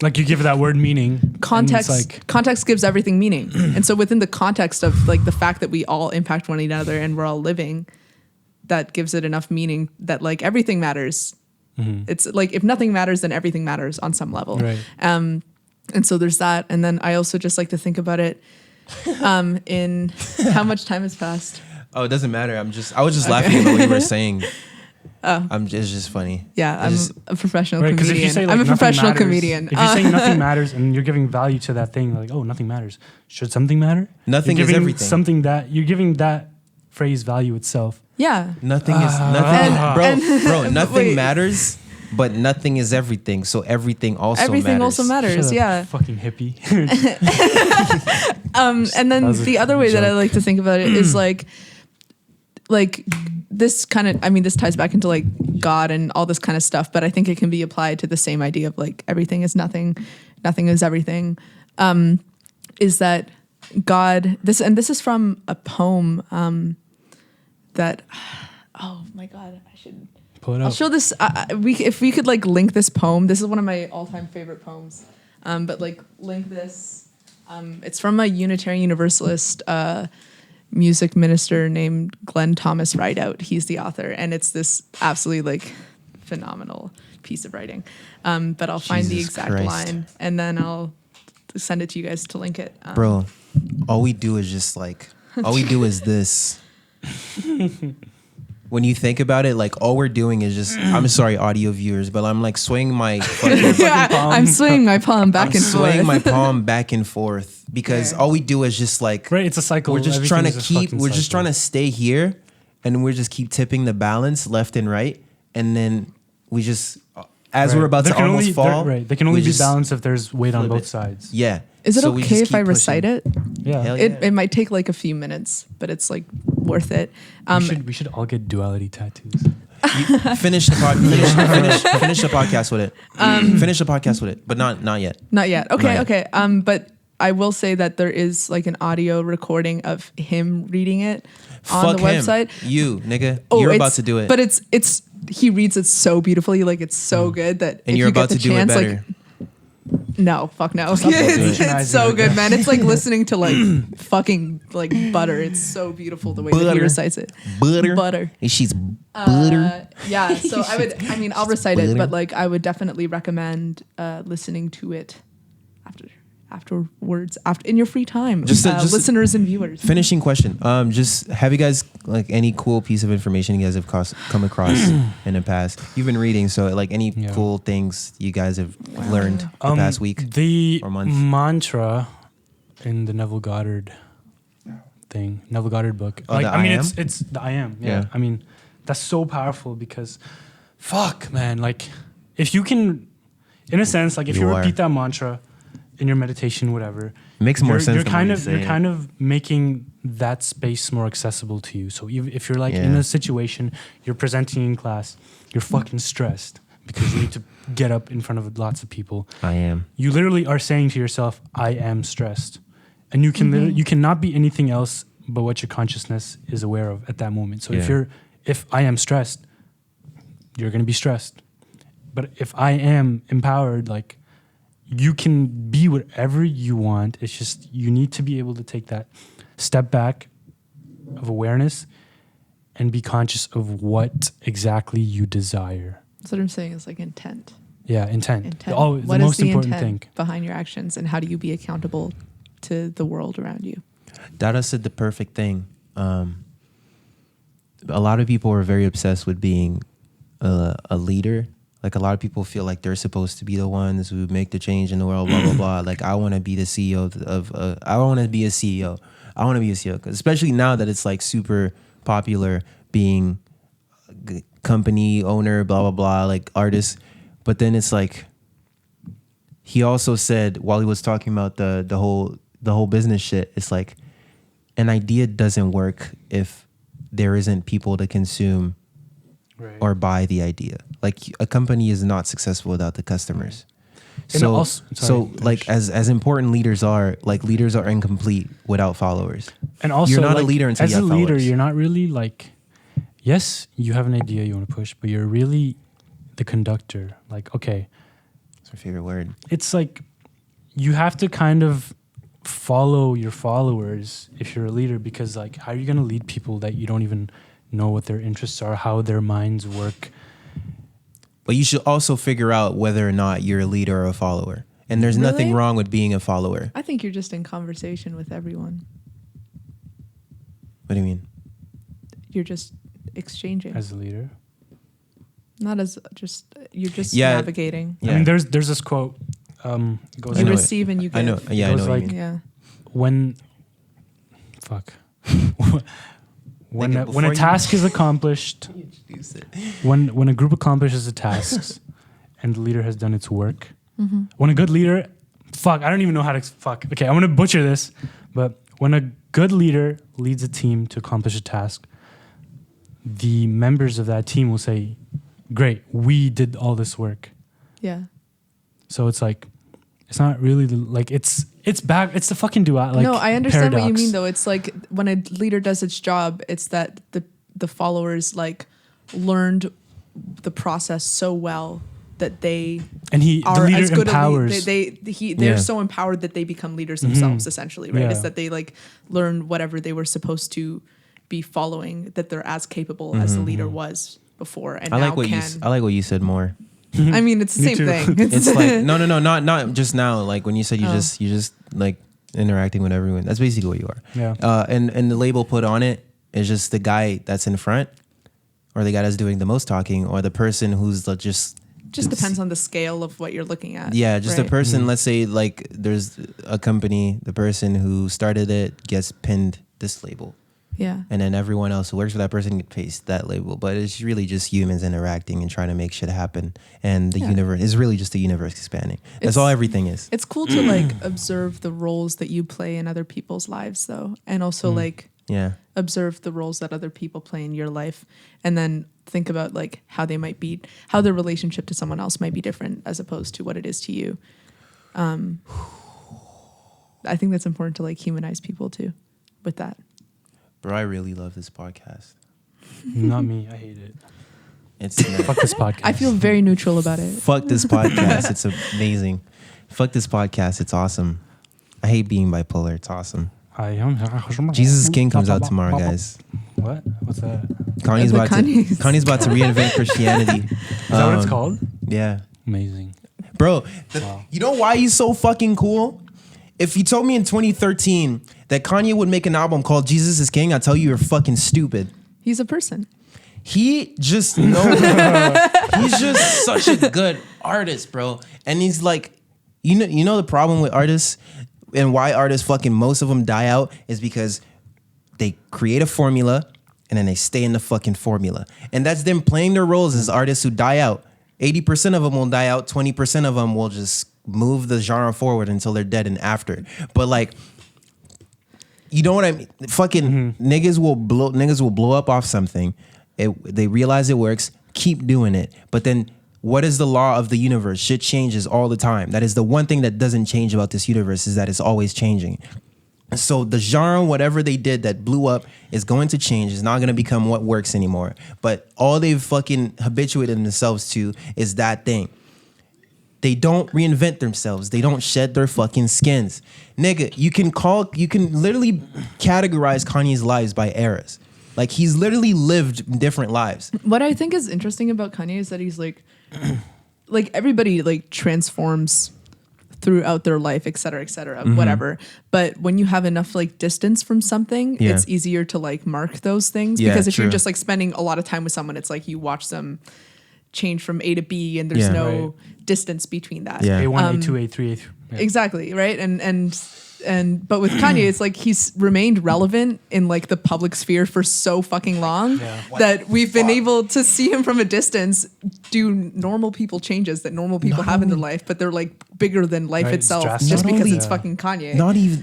Like you give that word meaning. Context gives everything meaning. And so within the context of like the fact that we all impact one another and we're all living, that gives it enough meaning that like everything matters. It's like if nothing matters, then everything matters on some level. Right. And so there's that. And then I also just like to think about it in how much time has passed. Oh, it doesn't matter. I was just laughing at what you were saying. It's just funny. Yeah, I'm a professional Right, 'cause comedian. if you say, like, I'm a nothing professional matters, comedian. If you're saying nothing matters and you're giving value to that thing, like, oh, nothing matters. Should something matter? Nothing you're is giving everything. Something that you're giving that phrase value itself. Yeah. Nothing is nothing, bro. Nothing wait. matters, but nothing is everything. So everything also Everything matters. also matters. Shut up, Yeah. fucking hippie. And then the other way that I joke. like to think about it is like this kind of, I mean, this ties back into like God and all this kind of stuff, but I think it can be applied to the same idea of like everything is nothing, nothing is everything. Is that God, this is from a poem that, oh my God, I should Pull it up. I'll show this. If we could like link this poem, this is one of my all-time favorite poems. But like link this. It's from a Unitarian Universalist music minister named Glenn Thomas Rideout. He's the author, and it's this absolutely like phenomenal piece of writing. But I'll find the Jesus exact Christ. line, and then I'll send it to you guys to link it. Bro, all we do is just like, all we do is this. When you think about it, like all we're doing is just, I'm sorry, audio viewers, but I'm like swinging my fucking I'm swinging my palm back and forth. swinging my palm back and forth because all we do is just like, Right, it's a cycle. we're just Everything trying to is a keep, fucking we're just cycle. trying to stay here and we're just keep tipping the balance left and right. And then we just, as we're about There to can almost fall. Right, they can only we be just balanced if there's weight on flip both it. sides. Yeah. Is it So we okay just if I keep recite pushing. it? Yeah. Hell It might take like a few minutes, but it's like worth it. We should all get duality tattoos. Finish the podcast. Finish the podcast with it. Finish the podcast with it, but not yet. Not yet. Okay, Not yet. okay. But I will say that there is like an audio recording of him reading it on the website. You, nigga. Oh, You're about it's- to do it. But it's he reads it so beautifully, like it's so good that and if you're you get about the to do it chance, better. like no, fuck no. Stop it's patronizing so it. good, man. It's like listening to like fucking like butter. It's so beautiful the way that he Butter. recites it. Butter. And she's butter. Yeah, so I'll recite it, Butter. but like I would definitely recommend listening to it afterwards, in your free time, Just listeners and viewers. Finishing question. Just have you guys like any cool piece of information you guys have come across in the past? You've been reading, so like any cool things you guys have learned the past week the or month? mantra in the Neville Goddard book. Oh, like, the I mean, I am? it's the I am. Yeah. I mean, that's so powerful because, fuck, man. Like, if you can, in a sense, like if you repeat that mantra in your meditation, whatever, It makes more sense. You're kind of making that space more accessible to you. So even if you're like in a situation, you're presenting in class, you're fucking stressed because you need to get up in front of lots of people. I am. You literally are saying to yourself, "I am stressed," and you can you cannot be anything else but what your consciousness is aware of at that moment. So if I am stressed, you're gonna be stressed. But if I am empowered, like, you can be whatever you want. It's just you need to be able to take that step back of awareness and be conscious of what exactly you desire. That's what I'm saying. Is like intent. Yeah, intent. Oh, the most important thing behind your actions, and how do you be accountable to the world around you? Dada said the perfect thing. A lot of people are very obsessed with being a leader. Like, a lot of people feel like they're supposed to be the ones who make the change in the world, blah, blah, blah. Like, I want to be the CEO I want to be a CEO. I want to be a CEO. 'Cause especially now that it's like super popular being a company owner, blah, blah, blah, like artist. But then it's like, he also said while he was talking about the whole business shit, it's like, an idea doesn't work if there isn't people to consume or buy the idea. Like, a company is not successful without the customers. So like as important leaders are, like, leaders are incomplete without followers. And also, you're not like, a leader until as you have a leader, followers. you're not really like, yes, you have an idea you want to push, but you're really the conductor. Like, okay, That's my favorite word. it's like you have to kind of follow your followers if you're a leader, because like, how are you going to lead people that you don't even know what their interests are, how their minds work? But you should also figure out whether or not you're a leader or a follower. And there's nothing wrong with being a follower. I think you're just in conversation with everyone. What do you mean? You're just exchanging. As a leader, Not as just, you're just Yeah. navigating. Yeah. I mean, there's this quote. It goes I You know like, receive and you give. I know. Yeah, I goes know what like- you mean. when when a before you- task is accomplished, when a group accomplishes a task and the leader has done its work, when a good leader, I don't even know how to, okay, I'm going to butcher this, but when a good leader leads a team to accomplish a task, the members of that team will say, great, we did all this work. Yeah. So it's like, it's not really it's back. It's the fucking dual. Like, no, I understand what you paradox. mean though. It's like when a leader does its job, it's that the followers like learned the process so well that they And the are leader as good empowers. they're so empowered that they become leaders themselves, essentially, right? Yeah. Is that they like learn whatever they were supposed to be following, that they're as capable as the leader was before, and I now like what can. I like what you said more. I mean, it's the Me same too. thing. It's like no, not just now. Like when you said you just like interacting with everyone. That's basically what you are. Yeah. And the label put on it is just the guy that's in front, or the guy that's doing the most talking, or the person who's just depends on the scale of what you're looking at. yeah, just a right? person. Let's say like there's a company, the person who started it gets pinned this label. Yeah. And then everyone else who works for that person gets pasted that label. But it's really just humans interacting and trying to make shit happen. And the universe is really just the universe expanding. That's all everything is. It's cool to like observe the roles that you play in other people's lives though. And also like observe the roles that other people play in your life. And then think about like how their relationship to someone else might be different as opposed to what it is to you. I think that's important to like humanize people too with that. Bro, I really love this podcast. Not me. I hate it. It's Fuck this podcast. I feel very neutral about it. fuck this podcast. It's amazing. Fuck this podcast. It's awesome. I hate being bipolar. It's awesome. Jesus is King comes out tomorrow, guys. What? What's that? Kanye's about to reinvent Christianity. Is that what it's called? Yeah. Amazing. Bro, Wow. you know why he's so fucking cool? If you told me in 2013 that Kanye would make an album called Jesus is King, I'd tell you you're fucking stupid. He's a person. He just knows. He's just such a good artist, bro. And he's like, you know the problem with artists and why artists fucking most of them die out is because they create a formula and then they stay in the fucking formula. And that's them playing their roles as artists who die out. 80% of them will die out. 20% of them will just move the genre forward until they're dead and after. But like, you know what I mean? Fucking niggas will blow up off something. They realize it works, keep doing it. But then what is the law of the universe? Shit changes all the time. That is the one thing that doesn't change about this universe is that it's always changing. So the genre, whatever they did that blew up is going to change. It's not going to become what works anymore. But all they've fucking habituated themselves to is that thing. They don't reinvent themselves. They don't shed their fucking skins. Nigga, you can literally categorize Kanye's lives by eras. Like he's literally lived different lives. What I think is interesting about Kanye is that he's like everybody like transforms throughout their life, et cetera, whatever. But when you have enough like distance from something, it's easier to like mark those things because if you're just like spending a lot of time with someone, it's like you watch them change from A to B and there's no distance between that. Yeah. A1, A2, A3, A3. Yeah. Exactly, right? And but with Kanye, it's like he's remained relevant in like the public sphere for so fucking long that we've been able to see him from a distance do normal people changes that normal people have in their life, but they're like bigger than life itself just because it's fucking Kanye.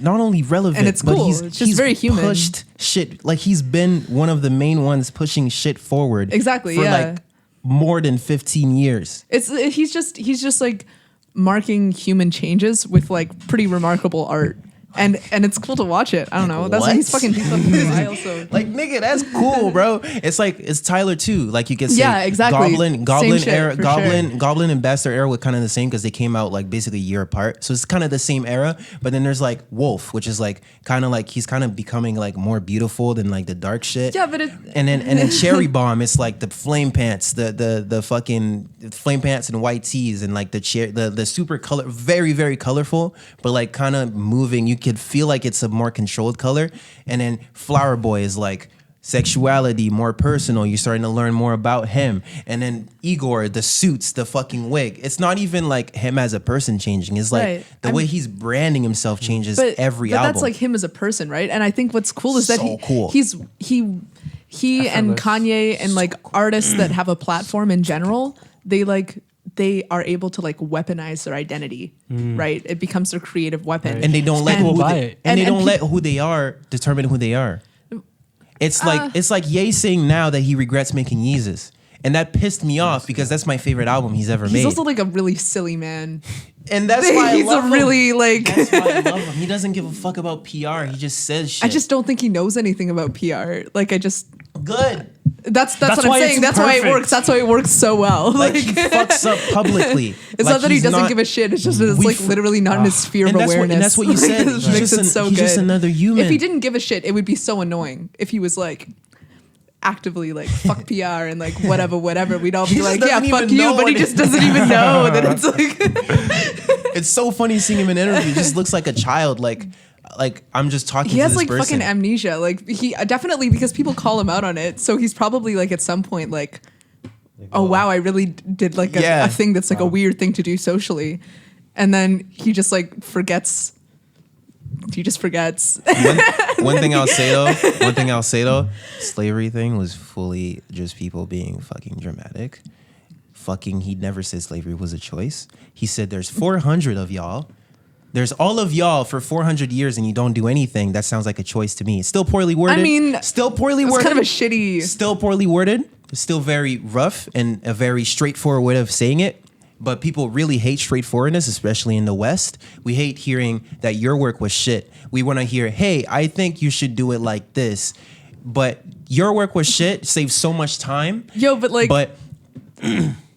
Not only relevant, and it's cool. But it's just very human. Pushed shit like he's been one of the main ones pushing shit forward. Exactly. For like more than 15 years. He's just like marking human changes with like pretty remarkable art. And it's cool to watch it. I don't know. That's why he's fucking also like nigga, that's cool, bro. It's Tyler too. Like you could say exactly. Goblin era, Goblin and Bastard era were kind of the same because they came out like basically a year apart. So it's kind of the same era. But then there's like Wolf, which is like kind of like he's kind of becoming like more beautiful than like the dark shit. Yeah, but and then Cherry Bomb, it's like the flame pants, the fucking flame pants and white tees and like the super color, very very colorful, but like kind of moving. You could feel like it's a more controlled color. And then Flower Boy is like sexuality, more personal. You're starting to learn more about him. And then Igor, the suits, the fucking wig. It's not even like him as a person changing. It's like the way he's branding himself changes every album. But that's like him as a person, right? And I think what's cool is that he and Kanye and like artists that have a platform in general, they are able to like weaponize their identity, right? It becomes their creative weapon, right. And they don't let let who they are determine who they are. It's like Ye saying now that he regrets making Yeezus, and that pissed me off because that's my favorite album he's ever made. He's also like a really silly man, and that's why I love him. That's why I love him. He doesn't give a fuck about PR. He just says shit. I just don't think he knows anything about PR. Good. That's what I'm saying. That's why it works. That's why it works so well. Like he fucks up publicly. It's not that he doesn't give a shit. It's just that it's like literally not in his sphere of awareness. And that's what you said. He's just another human. If he didn't give a shit, it would be so annoying. If he was like actively like fuck PR and like whatever, we'd all be like, yeah, fuck you. But he just doesn't even know that it's like. It's so funny seeing him in an interview. He just looks like a child. Like I'm just talking to this person. He has like fucking amnesia. Like he definitely, because people call him out on it. So he's probably like at some point like, oh wow, I really did like a thing that's like a weird thing to do socially. And then he just like forgets. He just forgets. One thing I'll say though, slavery thing was fully just people being fucking dramatic. He never said slavery was a choice. He said there's 400 of y'all. There's all of y'all for 400 years and you don't do anything. That sounds like a choice to me. It's still poorly worded. I mean, still poorly worded. It's kind of a shitty. Still poorly worded. It's still very rough and a very straightforward way of saying it. But people really hate straightforwardness, especially in the West. We hate hearing that your work was shit. We want to hear, hey, I think you should do it like this. But your work was shit. Saves so much time. But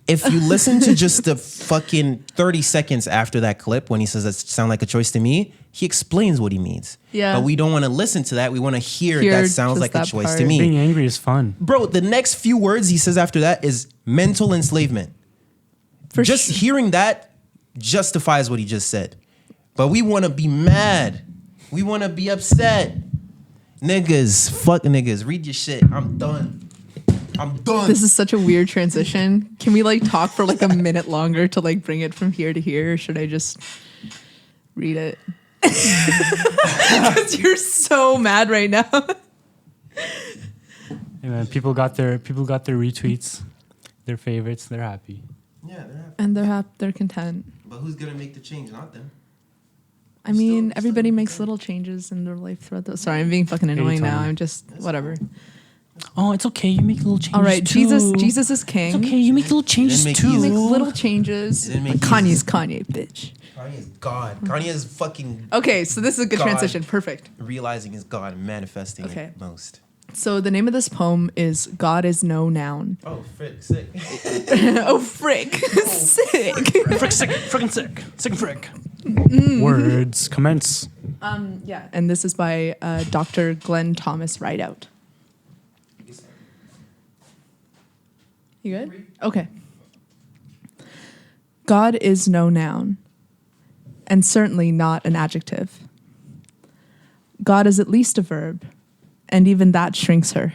if you listen to just the fucking 30 seconds after that clip when he says that sound like a choice to me, he explains what he means. Yeah. But we don't want to listen to that. We want to hear that sounds like a choice to me. Being angry is fun. Bro, the next few words he says after that is mental enslavement. Hearing that justifies what he just said. But we want to be mad. We want to be upset. Niggas, fuck niggas. Read your shit. I'm done. This is such a weird transition. Can we like talk for like a minute longer to like bring it from here to here? Or should I just read it? Because you're so mad right now. Hey man, people got their retweets, their favorites. They're happy. Yeah, they're happy. And they're content. But who's gonna make the change? Not them. I mean, everybody makes little changes in their life throughout the. Sorry, I'm being fucking annoying now. I'm just whatever. Oh, it's okay. You make little changes. All right, too. Jesus is king. It's okay. You make little changes make too. You make little changes. Make Kanye's Kanye, bitch. Kanye is God. Kanye is fucking. Okay, so this is a good God. Transition. Perfect. Realizing his God and manifesting it most. So the name of this poem is "God is no noun." Oh, frick, sick. Oh, frick. Sick. Frick, sick, frickin' sick. Sick and frick. Words, commence. Yeah, and this is by Dr. Glenn Thomas Rideout. You good? Okay. God is no noun, and certainly not an adjective. God is at least a verb, and even that shrinks her.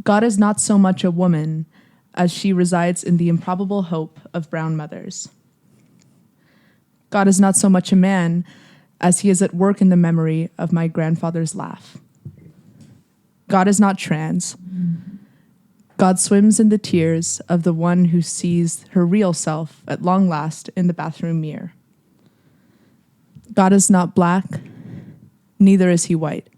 God is not so much a woman as she resides in the improbable hope of brown mothers. God is not so much a man as he is at work in the memory of my grandfather's laugh. God is not trans. God swims in the tears of the one who sees her real self at long last in the bathroom mirror. God is not black, neither is he white.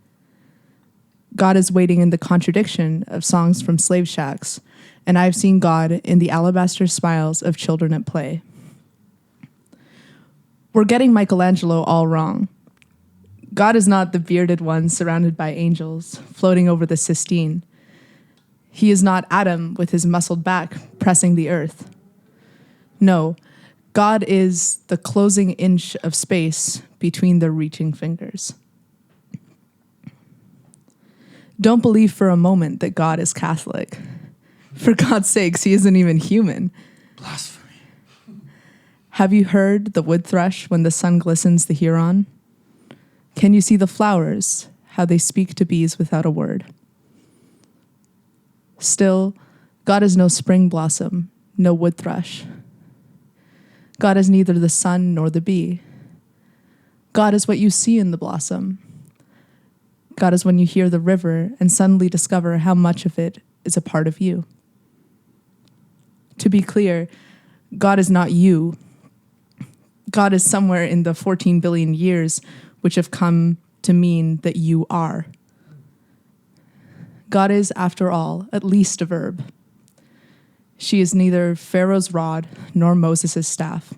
God is waiting in the contradiction of songs from slave shacks, and I've seen God in the alabaster smiles of children at play. We're getting Michelangelo all wrong. God is not the bearded one surrounded by angels, floating over the Sistine. He is not Adam with his muscled back pressing the earth. No, God is the closing inch of space between the reaching fingers. Don't believe for a moment that God is Catholic. For God's sakes, he isn't even human. Blasphemy. Have you heard the wood thrush when the sun glistens the Huron? Can you see the flowers, how they speak to bees without a word? Still, God is no spring blossom, no wood thrush. God is neither the sun nor the bee. God is what you see in the blossom. God is when you hear the river and suddenly discover how much of it is a part of you. To be clear, God is not you. God is somewhere in the 14 billion years which have come to mean that you are. God is, after all, at least a verb. She is neither Pharaoh's rod nor Moses' staff.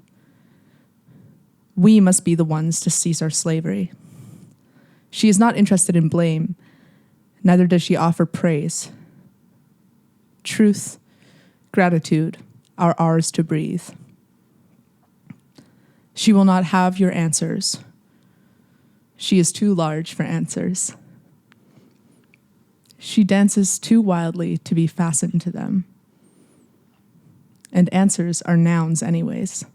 We must be the ones to cease our slavery. She is not interested in blame, neither does she offer praise. Truth, gratitude are ours to breathe. She will not have your answers. She is too large for answers. She dances too wildly to be fastened to them. And answers are nouns anyways.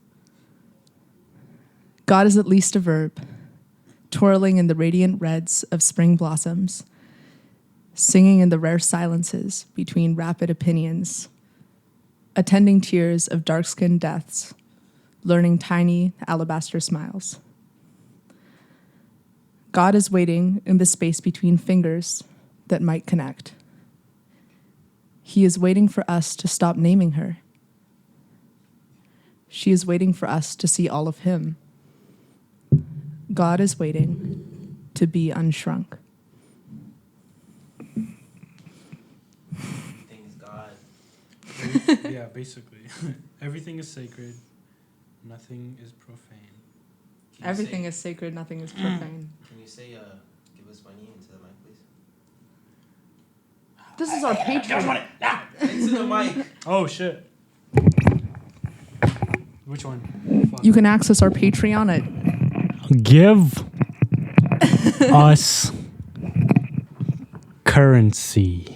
God is at least a verb, twirling in the radiant reds of spring blossoms, singing in the rare silences between rapid opinions, attending tears of dark-skinned deaths, learning tiny alabaster smiles. God is waiting in the space between fingers that might connect. He is waiting for us to stop naming her. She is waiting for us to see all of him. God is waiting to be unshrunk. Things God. Yeah, basically. Everything is sacred. Nothing is profane. Everything is sacred, nothing is profane. Can you say, give us money into the mic, please? This is our Patreon. Into the mic. Oh, shit. Which one? Fuck. You can access our Patreon at Give us currency.